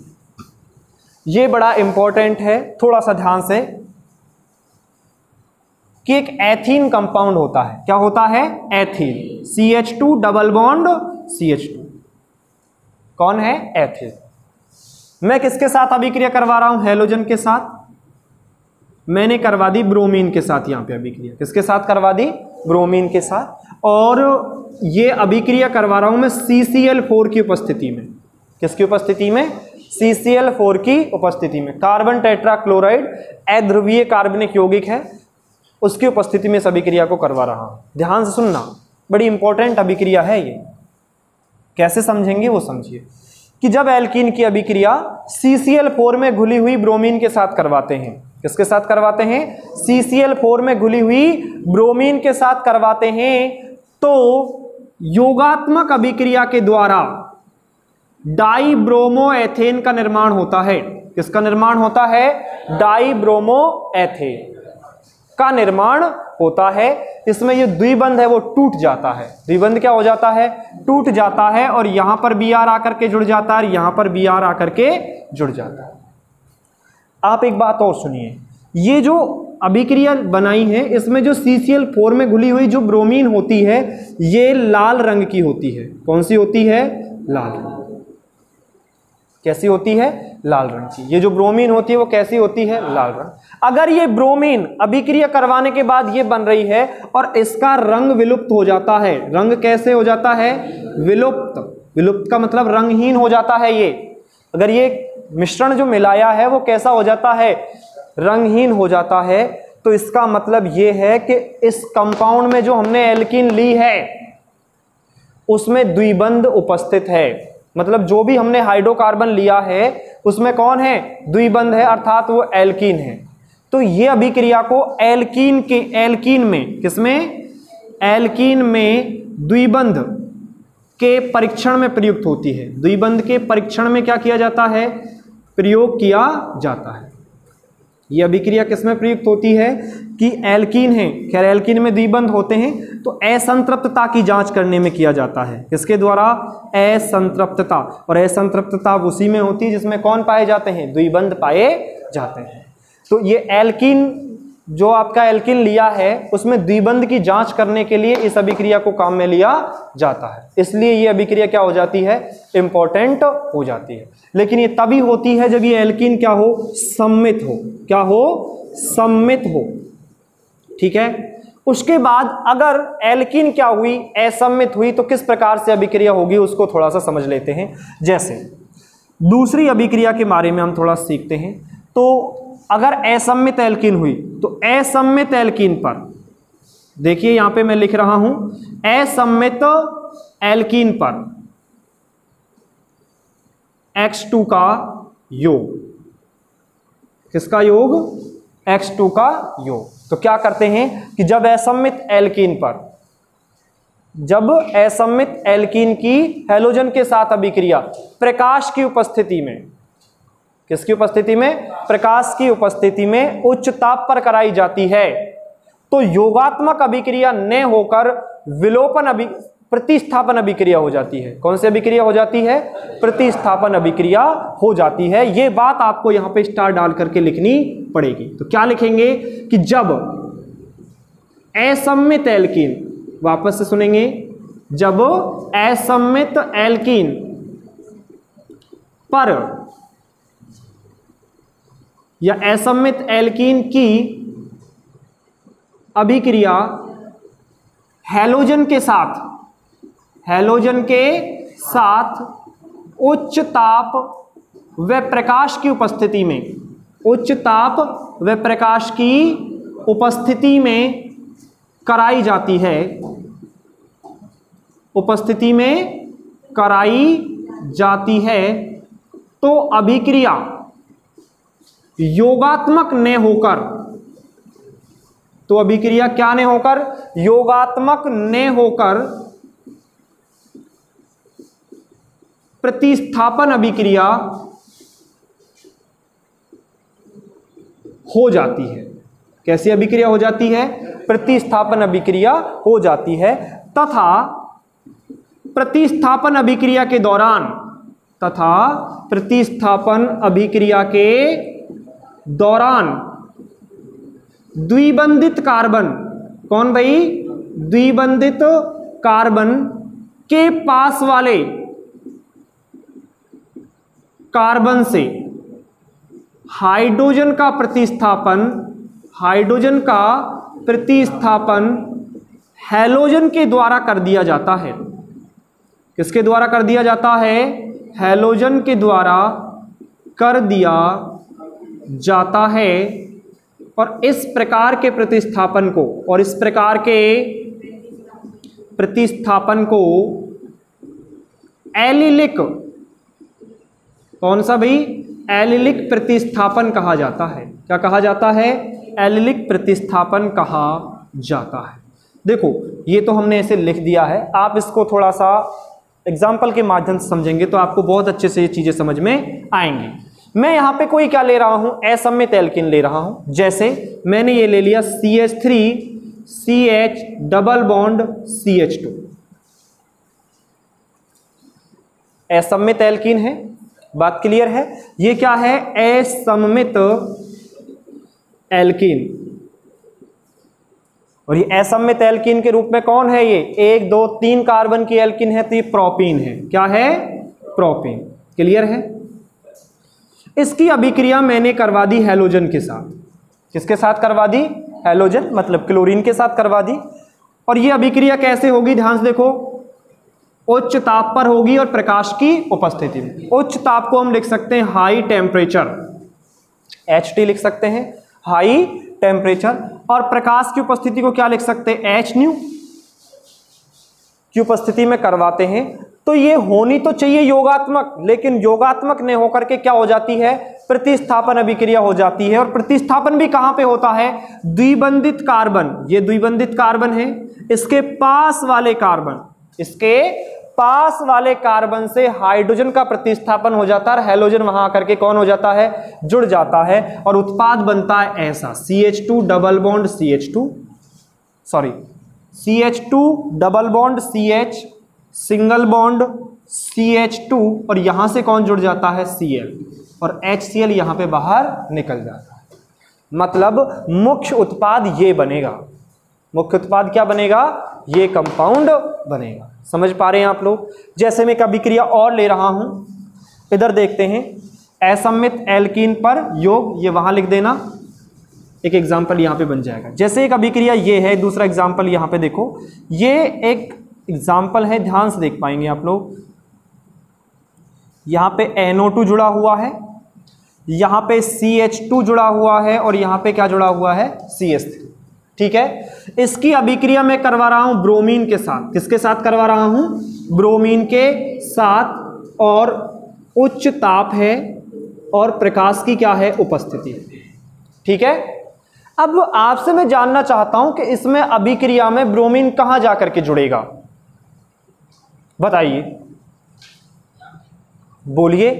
ये बड़ा इंपॉर्टेंट है, थोड़ा सा ध्यान से, कि एक एथीन कंपाउंड होता है। क्या होता है, ethene, CH2 double bond CH2, कौन है, एथीन। मैं किसके साथ अभिक्रिया करवा रहा हूं, हैलोजन के साथ। मैंने करवा दी ब्रोमीन के साथ, यहां पे अभिक्रिया किसके साथ करवा दी, ब्रोमीन के साथ। और ये अभिक्रिया करवा रहा हूं मैं CCl4 की उपस्थिति में। किसकी उपस्थिति में, CCl4 की उपस्थिति में। कार्बन टेट्राक्लोराइड अध्रुवीय कार्बनिक यौगिक है, उसकी उपस्थिति में इस अभिक्रिया को करवा रहा हूं। ध्यान से सुनना, बड़ी इंपॉर्टेंट अभिक्रिया है ये। कैसे समझेंगे वो समझिए, कि जब एल्कीन की अभिक्रिया CCl4 में घुली हुई ब्रोमीन के साथ करवाते हैं, किसके साथ करवाते हैं, CCl4 में घुली हुई ब्रोमीन के साथ करवाते हैं, तो योगात्मक अभिक्रिया के द्वारा डाइब्रोमोएथेन का निर्माण होता है। किसका निर्माण होता है, डाइब्रोमोएथेन का निर्माण होता है। इसमें ये द्विबंध है वो टूट जाता है, द्विबंध क्या हो जाता है, टूट जाता है, और यहां पर Br आकर के जुड़ जाता है और यहां पर Br आकर के जुड़ जाता है। आप एक बात और सुनिए, ये जो अभिक्रिया बनाई है इसमें जो CCl4 में घुली हुई जो ब्रोमीन होती है ये लाल रंग की होती है। कौन सी होती है, लाल रंग। कैसी होती है, लाल रंग की। ये जो ब्रोमीन होती है वो कैसी होती है, लाल रंग। अगर ये ब्रोमीन अभिक्रिया करवाने के बाद ये बन रही है और इसका रंग विलुप्त हो जाता है, रंग कैसे हो जाता है, विलुप्त। विलुप्त का मतलब रंगहीन हो जाता है ये। अगर ये मिश्रण जो मिलाया है वो कैसा हो जाता है, रंगहीन हो जाता है, तो इसका मतलब ये है कि इस कंपाउंड में जो हमने एल्कीन ली है उसमें द्विबंध उपस्थित है। मतलब जो भी हमने हाइड्रोकार्बन लिया है उसमें कौन है, द्विबंध है, अर्थात वो एल्कीन है। तो ये अभिक्रिया को एल्कीन में, किसमें, एल्कीन में द्विबंध के परीक्षण में प्रयुक्त होती है। द्विबंध के परीक्षण में क्या किया जाता है, प्रयोग किया जाता है। यह अभिक्रिया किसमें प्रयुक्त होती है कि एल्कीन है, खैर एल्कीन में द्विबंध होते हैं तो असंतृप्तता की जांच करने में किया जाता है। किसके द्वारा, असंतृप्तता। और असंतृप्तता उसी में होती है जिसमें कौन पाए जाते हैं, द्विबंध पाए जाते हैं। तो ये एल्कीन जो आपका एल्कीन लिया है उसमें द्विबंध की जांच करने के लिए इस अभिक्रिया को काम में लिया जाता है। इसलिए ये अभिक्रिया क्या हो जाती है, इंपॉर्टेंट हो जाती है। लेकिन ये तभी होती है जब ये एल्कीन क्या हो, सम्मित हो। क्या हो, सम्मित हो। ठीक है। उसके बाद अगर एल्कीन क्या हुई, असम्मित हुई, तो किस प्रकार से अभिक्रिया होगी उसको थोड़ा सा समझ लेते हैं। जैसे दूसरी अभिक्रिया के बारे में हम थोड़ा सीखते हैं। तो अगर असम्मित एल्कीन हुई तो असम्मित एल्कीन पर देखिए यहां पे मैं लिख रहा हूं, असम्मित एल्कीन पर X2 का योग, किसका योग, X2 का योग। तो क्या करते हैं कि जब असम्मित एल्कीन पर, जब असम्मित एल्कीन की हैलोजन के साथ अभिक्रिया प्रकाश की उपस्थिति में, किसकी उपस्थिति में, प्रकाश की उपस्थिति में उच्च ताप पर कराई जाती है तो योगात्मक अभिक्रिया न होकर विलोपन प्रतिस्थापन अभिक्रिया हो जाती है। कौन सी अभिक्रिया हो जाती है, प्रतिस्थापन अभिक्रिया हो जाती है। यह बात आपको यहां पे स्टार डाल करके लिखनी पड़ेगी। तो क्या लिखेंगे कि जब असम्मित एल्कीन, वापस से सुनेंगे, जब असम्मित एल्कीन पर या असम्मित एल्कीन की अभिक्रिया हैलोजन के साथ, हैलोजन के साथ उच्च ताप व प्रकाश की उपस्थिति में, उच्च ताप व प्रकाश की उपस्थिति में कराई जाती है, उपस्थिति में कराई जाती है तो अभिक्रिया योगात्मक न होकर, तो अभिक्रिया क्या न होकर, योगात्मक न होकर प्रतिस्थापन अभिक्रिया हो जाती है। कैसी अभिक्रिया हो जाती है, प्रतिस्थापन अभिक्रिया हो जाती है तथा प्रतिस्थापन अभिक्रिया के दौरान, तथा प्रतिस्थापन अभिक्रिया के दौरान द्विबंधित कार्बन, कौन भाई, द्विबंधित कार्बन के पास वाले कार्बन से हाइड्रोजन का प्रतिस्थापन, हाइड्रोजन का प्रतिस्थापन हैलोजन के द्वारा कर दिया जाता है। किसके द्वारा कर दिया जाता है, हैलोजन के द्वारा कर दिया जाता है। और इस प्रकार के प्रतिस्थापन को, और इस प्रकार के प्रतिस्थापन को एलिलिक, कौन सा भाई, एलिलिक प्रतिस्थापन कहा जाता है। क्या कहा जाता है, एलिलिक प्रतिस्थापन कहा जाता है। देखो ये तो हमने ऐसे लिख दिया है, आप इसको थोड़ा सा एग्जाम्पल के माध्यम से समझेंगे तो आपको बहुत अच्छे से ये चीजें समझ में आएंगी। मैं यहां पे कोई क्या ले रहा हूं, असम्मित एल्कीन ले रहा हूं। जैसे मैंने ये ले लिया CH3CH double bond CH2, असम्मित alkene है, बात क्लियर है। ये क्या है, असम्मित एल्कीन। और ये असम्मित एल्कीन के रूप में कौन है, ये 1 2 3 कार्बन की एल्कीन है तो ये प्रोपीन है। क्या है, प्रोपीन। क्लियर है। इसकी अभिक्रिया मैंने करवा दी हैलोजन के साथ। किसके साथ करवा दी, हैलोजन मतलब क्लोरीन के साथ करवा दी। और ये अभिक्रिया कैसे होगी, ध्यान से देखो, उच्च ताप पर होगी और प्रकाश की उपस्थिति में। उच्च ताप को हम लिख सकते हैं हाई टेम्परेचर, HT लिख सकते हैं, हाई टेम्परेचर। और प्रकाश की उपस्थिति को क्या लिख सकते हैं, Hν की उपस्थिति में करवाते हैं। तो ये होनी तो चाहिए योगात्मक, लेकिन योगात्मक नहीं होकर के क्या हो जाती है, प्रतिस्थापन अभिक्रिया हो जाती है। और प्रतिस्थापन भी कहां पे होता है, द्विबंधित कार्बन, ये द्विबंधित कार्बन है, इसके पास वाले कार्बन, इसके पास वाले कार्बन से हाइड्रोजन का प्रतिस्थापन हो जाता है, हैलोजन वहां आकर के कौन हो जाता है, जुड़ जाता है और उत्पाद बनता है ऐसा CH2 double bond CH2, sorry CH2 double bond CH single bond CH2 और यहां से कौन जुड़ जाता है, Cl, और HCl यहां पे बाहर निकल जाता है। मतलब मुख्य उत्पाद ये बनेगा, मुख्य उत्पाद क्या बनेगा, ये कंपाउंड बनेगा। समझ पा रहे हैं आप लोग। जैसे मैं एक अभिक्रिया और ले रहा हूं, इधर देखते हैं, असम्मित एल्कीन पर योग, ये वहां लिख देना, एक एग्जाम्पल यहाँ पे बन जाएगा। जैसे एक अभिक्रिया ये है, दूसरा एग्जाम्पल यहाँ पे देखो, ये एक एग्जाम्पल है, ध्यान से देख पाएंगे आप लोग। यहाँ पे NO2 जुड़ा हुआ है, यहाँ पे CH2 जुड़ा हुआ है और यहाँ पे क्या जुड़ा हुआ है, CH3। ठीक है, इसकी अभिक्रिया मैं करवा रहा हूं ब्रोमीन के साथ। किसके साथ करवा रहा हूं, ब्रोमीन के साथ, और उच्च ताप है और प्रकाश की क्या है, उपस्थिति। ठीक है, अब आपसे मैं जानना चाहता हूं कि इसमें अभिक्रिया में ब्रोमीन कहां जाकर के जुड़ेगा, बताइए, बोलिए,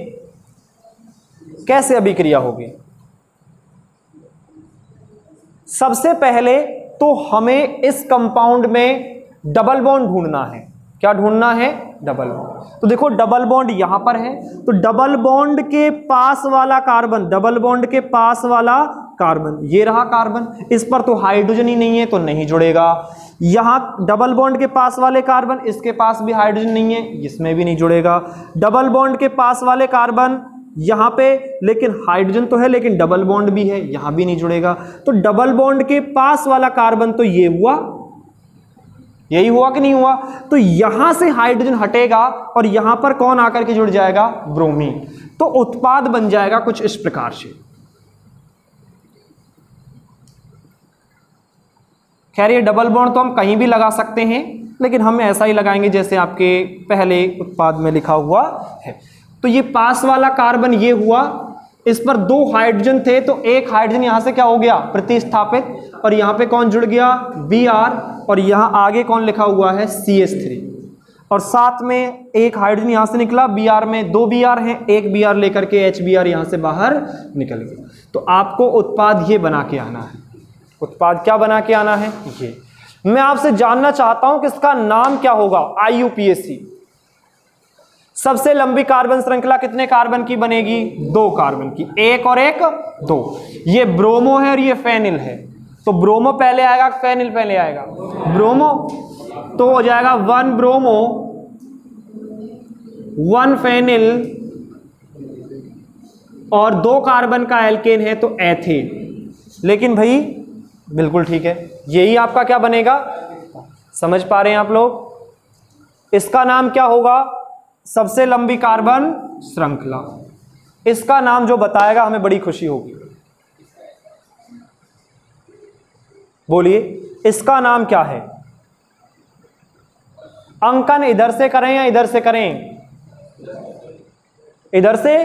कैसे अभिक्रिया होगी। सबसे पहले तो हमें इस कंपाउंड में डबल बॉन्ड ढूंढना है। क्या ढूंढना है, डबल बॉन्ड। तो देखो डबल बॉन्ड यहां पर है, तो डबल बॉन्ड के पास वाला कार्बन, डबल बॉन्ड के पास वाला कार्बन, ये रहा कार्बन, इस पर तो हाइड्रोजन ही नहीं है तो नहीं जुड़ेगा। यहां डबल बॉन्ड के पास वाले कार्बन, इसके पास भी हाइड्रोजन नहीं है, इसमें भी नहीं जुड़ेगा। डबल बॉन्ड के पास वाले कार्बन यहां पे, लेकिन हाइड्रोजन तो है लेकिन डबल बॉन्ड भी है, यहां भी नहीं जुड़ेगा। तो डबल बॉन्ड के पास वाला कार्बन तो ये हुआ, यही हुआ कि नहीं हुआ। तो यहां से हाइड्रोजन हटेगा और यहां पर कौन आकर के जुड़ जाएगा, ब्रोमीन। तो उत्पाद बन जाएगा कुछ इस प्रकार से। खैर ये डबल बॉन्ड तो हम कहीं भी लगा सकते हैं, लेकिन हम ऐसा ही लगाएंगे जैसे आपके पहले उत्पाद में लिखा हुआ है। तो ये पास वाला कार्बन ये हुआ, इस पर 2 हाइड्रोजन थे तो एक हाइड्रोजन यहां से क्या हो गया, प्रतिस्थापित, और यहां पे कौन जुड़ गया, Br, और यहां आगे कौन लिखा हुआ है, CH3, और साथ में एक हाइड्रोजन यहां से निकला, Br में 2 Br हैं, एक Br लेकर के HBr यहां से बाहर निकल गया। तो आपको उत्पाद ये बना के आना है। उत्पाद क्या बना के आना है, ये। मैं आपसे जानना चाहता हूं कि इसका नाम क्या होगा, IUPAC। सबसे लंबी कार्बन श्रृंखला कितने कार्बन की बनेगी, 2 कार्बन की, एक और एक 2। ये ब्रोमो है और ये फेनिल है, तो ब्रोमो पहले आएगा, फेनिल पहले आएगा, ब्रोमो। तो हो जाएगा 1 ब्रोमो 1 फेनिल, और 2 कार्बन का एल्केन है तो एथेन। लेकिन भाई बिल्कुल ठीक है, यही आपका क्या बनेगा, समझ पा रहे हैं आप लोग। इसका नाम क्या होगा, सबसे लंबी कार्बन श्रृंखला। इसका नाम जो बताएगा हमें बड़ी खुशी होगी, बोलिए इसका नाम क्या है। अंकन इधर से करें या इधर से करें, इधर से,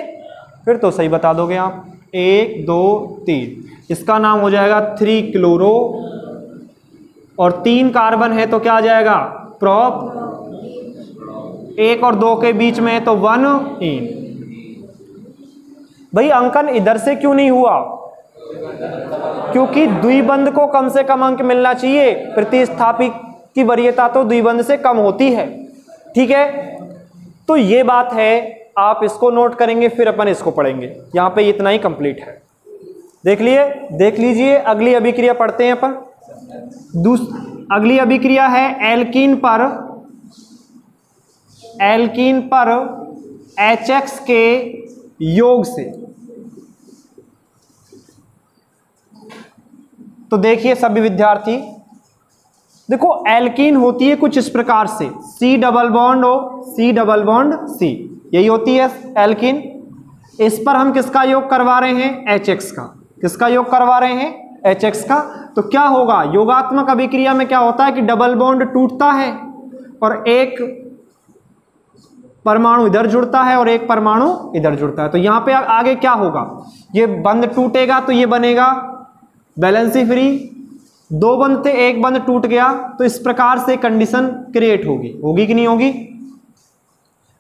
फिर तो सही बता दोगे आप। 1 2 3, इसका नाम हो जाएगा 3 क्लोरो, और 3 कार्बन है तो क्या आ जाएगा, प्रोप। 1 और 2 के बीच में है तो 1 इन। भाई अंकन इधर से क्यों नहीं हुआ, क्योंकि द्विबंध को कम से कम अंक मिलना चाहिए, प्रतिस्थापित की वरीयता तो द्विबंध से कम होती है। ठीक है, तो ये बात है, आप इसको नोट करेंगे फिर अपन इसको पढ़ेंगे। यहां पे इतना ही कंप्लीट है, देख लीजिए। अगली अभिक्रिया पढ़ते हैं अपन। अगली अभिक्रिया है एल्कीन पर HX के योग से। तो देखिए सभी विद्यार्थी, देखो एल्कीन होती है कुछ इस प्रकार से, C double bond O, C double bond C, यही होती है एल्कीन। इस पर हम किसका योग करवा रहे हैं, HX का। किसका योग करवा रहे हैं, HX का। तो क्या होगा, योगात्मक अभिक्रिया में क्या होता है कि डबल बॉन्ड टूटता है और एक परमाणु इधर जुड़ता है और एक परमाणु इधर जुड़ता है। तो यहां पे आगे क्या होगा, ये बंध टूटेगा तो ये बनेगा बैलेंसी फ्री। 2 बंध थे, एक बंध टूट गया, तो इस प्रकार से कंडीशन क्रिएट होगी कि नहीं होगी,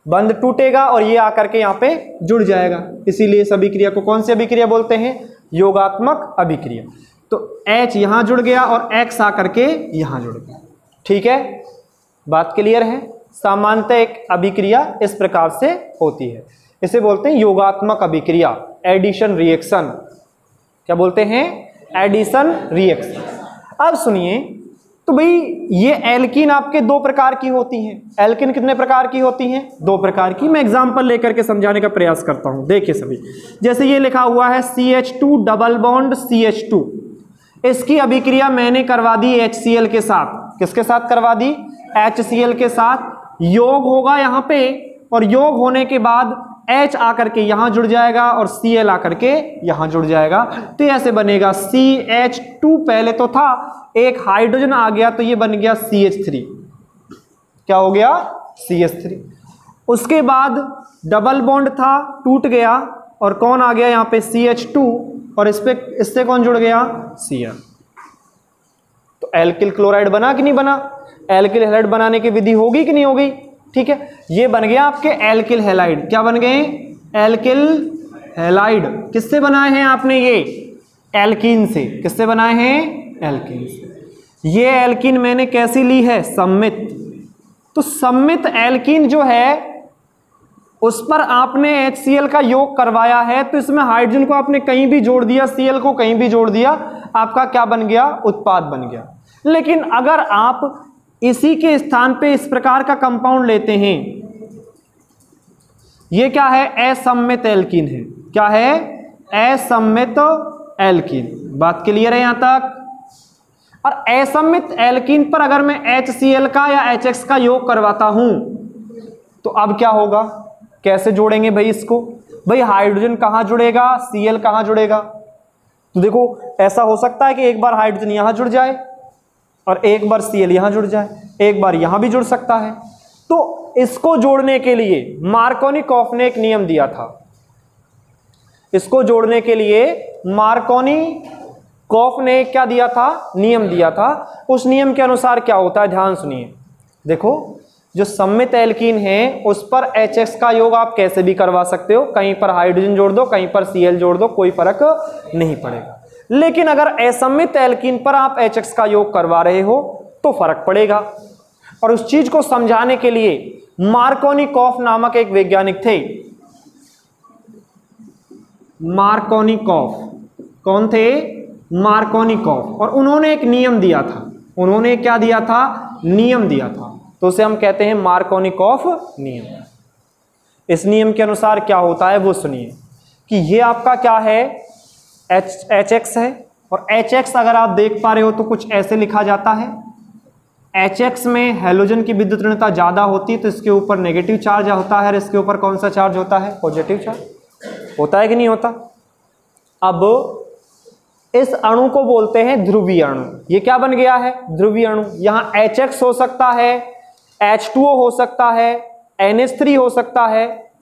बंध टूटेगा और ये आकर के यहाँ पे जुड़ जाएगा। इसीलिए इस अभिक्रिया को कौन सी अभिक्रिया बोलते हैं, योगात्मक अभिक्रिया। तो H यहां जुड़ गया और X आकर के यहां जुड़ गया। ठीक है, बात क्लियर है। सामान्यतः एक अभिक्रिया इस प्रकार से होती है, इसे बोलते हैं योगात्मक अभिक्रिया, एडिशन रिएक्शन। क्या बोलते हैं, एडिशन रिएक्शन। अब सुनिए, तो भाई ये एल्कीन आपके 2 प्रकार की होती हैं। एल्कीन कितने प्रकार की होती हैं, 2 प्रकार की। मैं एग्जांपल लेकर के समझाने का प्रयास करता हूं। देखिए सभी, जैसे ये लिखा हुआ है CH2 डबल बॉन्ड CH2, इसकी अभिक्रिया मैंने करवा दी HCl के साथ। किसके साथ करवा दी? HCl के साथ। योग होगा यहाँ पे, और योग होने के बाद H आकर के यहां जुड़ जाएगा और Cl आकर के यहां जुड़ जाएगा। तो ऐसे बनेगा CH2, पहले तो था, एक हाइड्रोजन आ गया तो ये बन गया CH3। क्या हो गया? CH3। उसके बाद डबल बॉन्ड था, टूट गया, और कौन आ गया यहाँ पे? CH2, और इससे कौन जुड़ गया? Cl। तो एल्किल क्लोराइड बना कि नहीं बना? एल्किल हैलाइड बनाने की विधि होगी कि नहीं होगी? ठीक है, ये बन गया आपके एल्किल हैलाइड। क्या बन गए? Alkyl halide. किससे बनाए हैं आपने ये? एल्कीन से। किससे बनाए हैं? एल्कीन से। ये एल्कीन मैंने कैसी ली है? सममित। तो सममित एल्कीन जो है उस पर आपने HCl का योग करवाया है, तो इसमें हाइड्रोजन को आपने कहीं भी जोड़ दिया, Cl को कहीं भी जोड़ दिया, आपका क्या बन गया? उत्पाद बन गया। लेकिन अगर आप इसी के स्थान पे इस प्रकार का कंपाउंड लेते हैं, ये क्या है? असम्मित एल्कीन है। क्या है? असम्मित एल्कीन। बात क्लियर है यहां तक? और असम्मित एल्कीन पर अगर मैं HCl का या HX का योग करवाता हूं तो अब क्या होगा? कैसे जोड़ेंगे भाई इसको? भाई हाइड्रोजन कहां जुड़ेगा? Cl कहां जुड़ेगा? तो देखो, ऐसा हो सकता है कि एक बार हाइड्रोजन यहां जुड़ जाए और एक बार Cl यहां जुड़ जाए, एक बार यहां भी जुड़ सकता है। तो इसको जोड़ने के लिए मार्कोनिकॉफ ने एक नियम दिया था। इसको जोड़ने के लिए मार्कोनिकॉफ ने क्या दिया था? नियम दिया था। उस नियम के अनुसार क्या होता है, ध्यान सुनिए। देखो, जो सममित एल्कीन है उस पर HX का योग आप कैसे भी करवा सकते हो, कहीं पर हाइड्रोजन जोड़ दो, कहीं पर Cl जोड़ दो, कोई फर्क नहीं पड़ेगा। लेकिन अगर असम्मित एल्कीन पर आप HX का योग करवा रहे हो तो फर्क पड़ेगा। और उस चीज को समझाने के लिए मार्कोनिकॉफ नामक एक वैज्ञानिक थे। मार्कोनिकॉफ कौन थे? मार्कोनिकॉफ। और उन्होंने एक नियम दिया था। उन्होंने क्या दिया था? नियम दिया था। तो उसे हम कहते हैं मार्कोनिकॉफ नियम। इस नियम के अनुसार क्या होता है वो सुनिए कि ये आपका क्या है? HX है, और HX अगर आप देख पा रहे हो तो कुछ ऐसे लिखा जाता है। HX में हैलोजन की विद्युत ऋणता ज्यादा होती है तो इसके ऊपर नेगेटिव चार्ज होता है, और इसके ऊपर कौन सा चार्ज होता है? Positive charge. होता है कि नहीं होता? अब इस अणु को बोलते हैं ध्रुवीय अणु। ये क्या बन गया है? ध्रुवीय अणु। यहां HX हो सकता है, H2O हो सकता है, NH3 हो सकता है,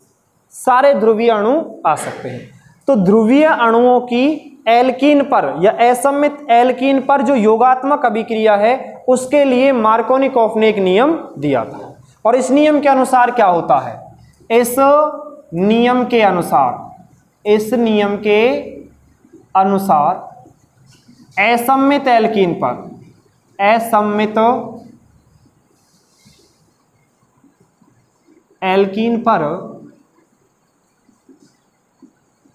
सारे ध्रुवीय अणु आ सकते हैं। तो ध्रुवीय अणुओं की एल्कीन पर या असम्मित एल्कीन पर जो योगात्मक अभिक्रिया है उसके लिए मार्कोनिकॉफ ने एक नियम दिया था। और इस नियम के अनुसार क्या होता है? इस नियम के अनुसार असम्मित एल्कीन पर, असम्मित एल्कीन पर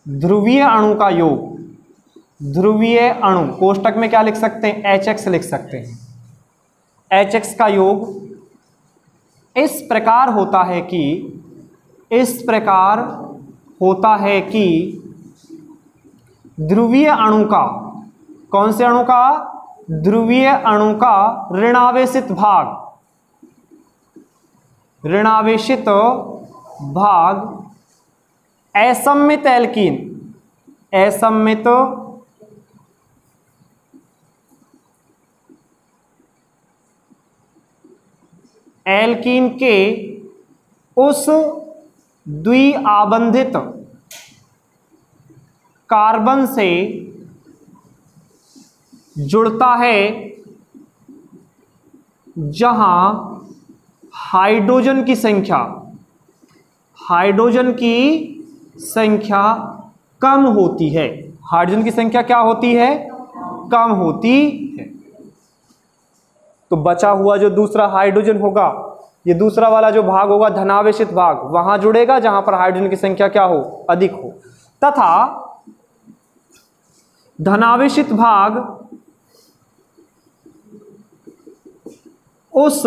ध्रुवीय अणु का योग, ध्रुवीय अणु कोष्टक में क्या लिख सकते हैं? HX लिख सकते हैं। HX का योग इस प्रकार होता है कि ध्रुवीय अणु का, कौन से अणु का? ध्रुवीय अणु का ऋणावेशित भाग असम्मित एल्कीन के उस द्विआबंधित कार्बन से जुड़ता है जहां हाइड्रोजन की संख्या कम होती है। हाइड्रोजन की संख्या क्या होती है? कम होती है। तो बचा हुआ जो दूसरा हाइड्रोजन होगा, ये दूसरा वाला जो भाग होगा धनावेशित भाग, वहां जुड़ेगा जहां पर हाइड्रोजन की संख्या क्या हो? अधिक हो। तथा धनावेशित भाग उस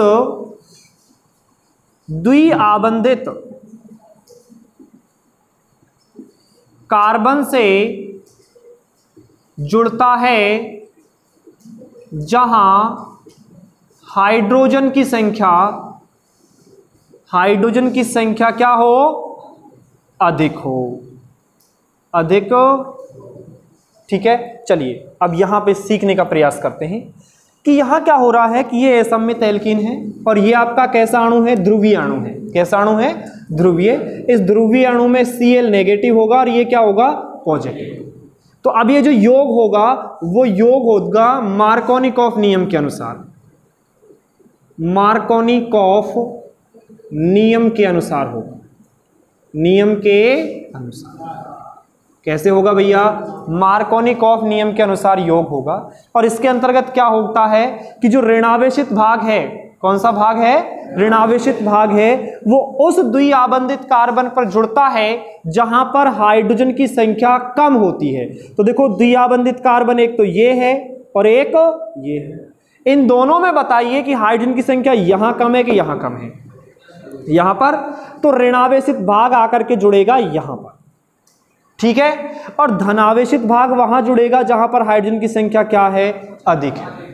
द्विआबंधित कार्बन से जुड़ता है जहां हाइड्रोजन की संख्या क्या हो, अधिक हो, अधिक। ठीक है, चलिए अब यहां पे सीखने का प्रयास करते हैं कि यहां क्या हो रहा है कि ये असममित एल्कीन है और ये आपका कैसा अणु है, ध्रुवीय अणु है। कैसा अणु है, ध्रुवीय। इस ध्रुवीय अणु में Cl नेगेटिव होगा और ये क्या होगा, पॉजिटिव। तो अब ये जो योग होगा वो योग होगा मार्कोनिकॉफ नियम के अनुसार, मार्कोनिकॉफ नियम के अनुसार होगा, नियम के अनुसार। कैसे होगा भैया, मार्कोनिकॉफ नियम के अनुसार योग होगा। और इसके अंतर्गत क्या होता है कि जो ऋणावेशित भाग है, कौन सा भाग है, ऋणावेशित भाग है, वो उस द्विआबंधित कार्बन पर जुड़ता है जहां पर हाइड्रोजन की संख्या कम होती है। तो देखो द्विआबंधित कार्बन एक तो ये है और एक ये है। इन दोनों में बताइए कि हाइड्रोजन की संख्या यहां कम है कि यहां कम है, यहां पर। तो ऋणावेशित भाग आकर के जुड़ेगा यहां पर, ठीक है। और धनावेशित भाग वहां जुड़ेगा जहां पर हाइड्रोजन की संख्या क्या है, अधिक है।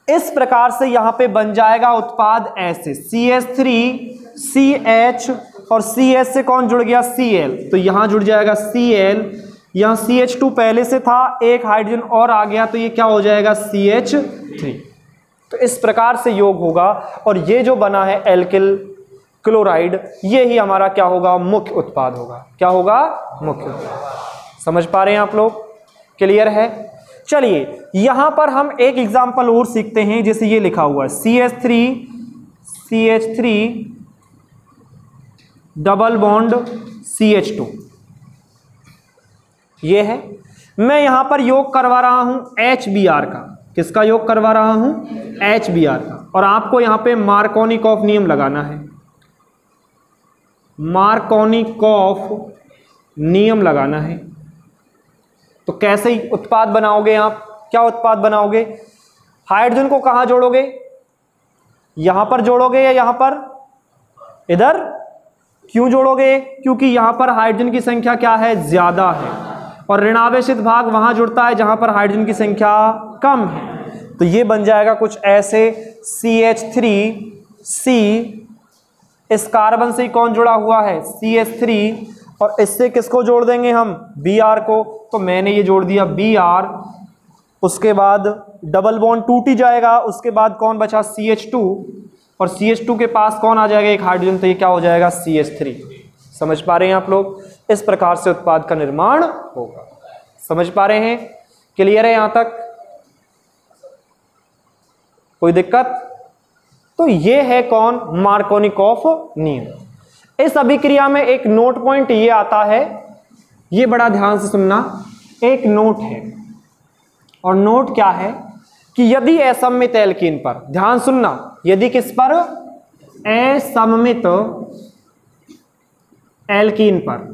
इस प्रकार से यहां पे बन जाएगा उत्पाद ऐसे, CH3CH और CH से कौन जुड़ गया, Cl। तो यहां जुड़ जाएगा Cl, यहां CH2 पहले से था, एक हाइड्रोजन और आ गया तो ये क्या हो जाएगा, CH3। तो इस प्रकार से योग होगा और ये जो बना है एल्किल क्लोराइड, ये ही हमारा क्या होगा, मुख्य उत्पाद होगा। क्या होगा, मुख्य उत्पाद। समझ पा रहे हैं आप लोग, क्लियर है। चलिए यहां पर हम एक एग्जांपल और सीखते हैं, जैसे ये लिखा हुआ है CH3 डबल बॉन्ड CH2, ये है। मैं यहां पर योग करवा रहा हूं HBr का। किसका योग करवा रहा हूं, HBr का। और आपको यहां पे मार्कोनिकॉफ नियम लगाना है, मार्कोनिकॉफ नियम लगाना है। तो कैसे उत्पाद बनाओगे आप, क्या उत्पाद बनाओगे, हाइड्रोजन को कहां जोड़ोगे, यहां पर जोड़ोगे या यहां पर, इधर। क्यों जोड़ोगे, क्योंकि यहां पर हाइड्रोजन की संख्या क्या है, ज्यादा है, और ऋणावेशित भाग वहां जुड़ता है जहां पर हाइड्रोजन की संख्या कम है। तो ये बन जाएगा कुछ ऐसे, CH3C, इस कार्बन से कौन जुड़ा हुआ है, CH3, और इससे किसको जोड़ देंगे हम, Br को। तो मैंने ये जोड़ दिया Br, उसके बाद डबल बॉन्ड टूट ही जाएगा, उसके बाद कौन बचा, CH2, और CH2 के पास कौन आ जाएगा, एक हाइड्रोजन, तो ये क्या हो जाएगा, CH3। समझ पा रहे हैं आप लोग, इस प्रकार से उत्पाद का निर्माण होगा। समझ पा रहे हैं, क्लियर है यहां तक, कोई दिक्कत। तो ये है कौन, मार्कोनिकॉफ नियम। इस अभिक्रिया में एक नोट पॉइंट ये आता है, ये बड़ा ध्यान से सुनना, एक नोट है, और नोट क्या है कि यदि असममित एल्कीन पर, ध्यान सुनना, यदि किस पर, असममित एल्कीन पर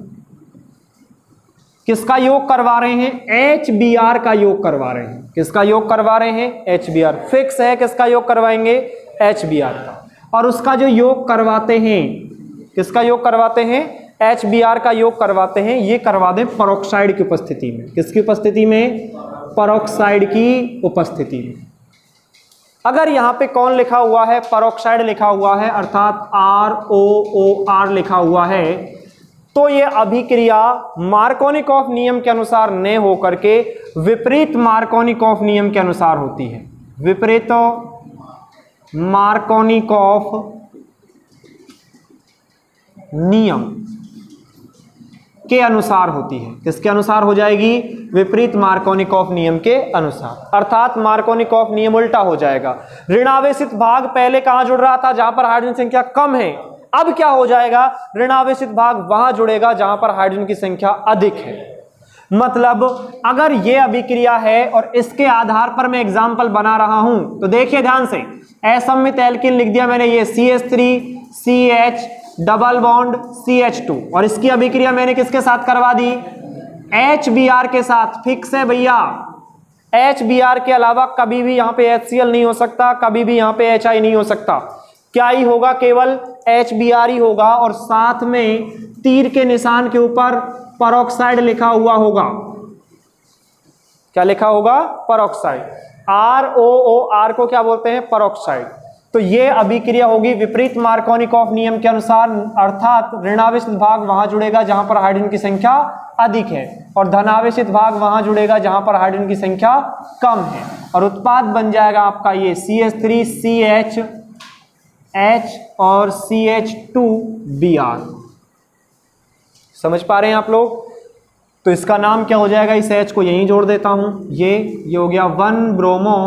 किसका योग करवा रहे हैं, HBr का योग करवा रहे हैं। किसका योग करवा रहे हैं, HBr। फिक्स है किसका योग करवाएंगे, HBr का। और उसका जो योग करवाते हैं, किसका योग करवाते हैं, HBr का योग करवाते हैं, ये करवा दें पेरोक्साइड की उपस्थिति में। किसकी उपस्थिति में, पेरोक्साइड की उपस्थिति में। अगर यहां पे कौन लिखा हुआ है, पेरोक्साइड लिखा हुआ है, अर्थात ROOR लिखा हुआ है, तो ये अभिक्रिया मार्कोनिकॉफ नियम के अनुसार न होकर के विपरीत मार्कोनिकॉफ नियम के अनुसार होती है। विपरीत मार्कोनिकॉफ नियम के अनुसार होती है। किसके अनुसार हो जाएगी, विपरीत मार्कोनिकॉफ नियम के अनुसार। अर्थात मार्कोनिकॉफ नियम उल्टा हो जाएगा। ऋणावेशित भाग पहले कहां जुड़ रहा था, जहां पर हाइड्रोजन संख्या कम है। अब क्या हो जाएगा, ऋणावेशित भाग वहां जुड़ेगा जहां पर हाइड्रोजन की संख्या अधिक है। मतलब अगर यह अभिक्रिया है और इसके आधार पर मैं एग्जाम्पल बना रहा हूं, तो देखिए ध्यान से, असममित एल्कीन लिख दिया मैंने, ये CH3CH डबल बॉन्ड CH2, और इसकी अभिक्रिया मैंने किसके साथ करवा दी, HBr के साथ। फिक्स है भैया, HBr के अलावा कभी भी यहां पे HCl नहीं हो सकता, कभी भी यहां पे HI नहीं हो सकता। क्या ही होगा, केवल HBr ही होगा, और साथ में तीर के निशान के ऊपर पेरोक्साइड लिखा हुआ होगा। क्या लिखा होगा, पेरोक्साइड। ROOR को क्या बोलते हैं? परऑक्साइड। तो ये अभिक्रिया होगी विपरीत मार्कोनिकॉफ नियम के अनुसार, अर्थात ऋणावेशित भाग वहां जुड़ेगा जहां पर हाइड्रोजन की संख्या अधिक है और धनावेशित भाग वहां जुड़ेगा जहां पर हाइड्रोजन की संख्या कम है, और उत्पाद बन जाएगा आपका ये CH3CH H और CH2Br। समझ पा रहे हैं आप लोग? तो इसका नाम क्या हो जाएगा? इस H को यहीं जोड़ देता हूं, ये हो गया 1 ब्रोमो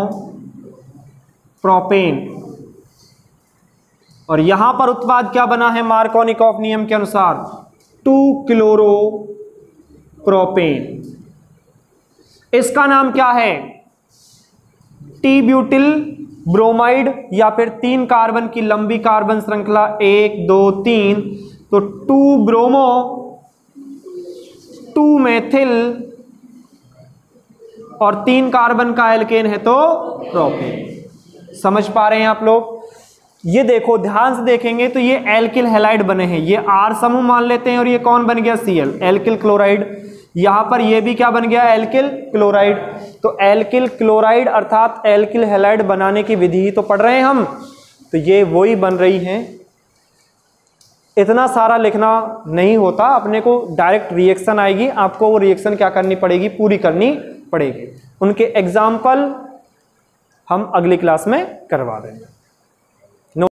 प्रोपेन, और यहां पर उत्पाद क्या बना है मार्कोनिकॉफ नियम के अनुसार? 2 क्लोरो प्रोपेन। इसका नाम क्या है? टी ब्यूटिल ब्रोमाइड, या फिर 3 कार्बन की लंबी कार्बन श्रृंखला 1 2 3, तो 2 ब्रोमो 2 मेथिल और 3 कार्बन का एल्केन है तो प्रोपेन। समझ पा रहे हैं आप लोग? ये देखो, ध्यान से देखेंगे तो ये एल्किल हैलाइड बने हैं, ये R समूह मान लेते हैं, और ये कौन बन गया? Cl, alkyl chloride. यहां पर ये भी क्या बन गया? Alkyl chloride. तो एल्किल क्लोराइड अर्थात एल्किल हैलाइड बनाने की विधि तो पढ़ रहे हैं हम, तो ये वही बन रही हैं। इतना सारा लिखना नहीं होता, अपने को डायरेक्ट रिएक्शन आएगी, आपको वो रिएक्शन क्या करनी पड़ेगी? पूरी करनी पड़ेगी। उनके एग्जाम्पल हम अगली क्लास में करवा देंगे।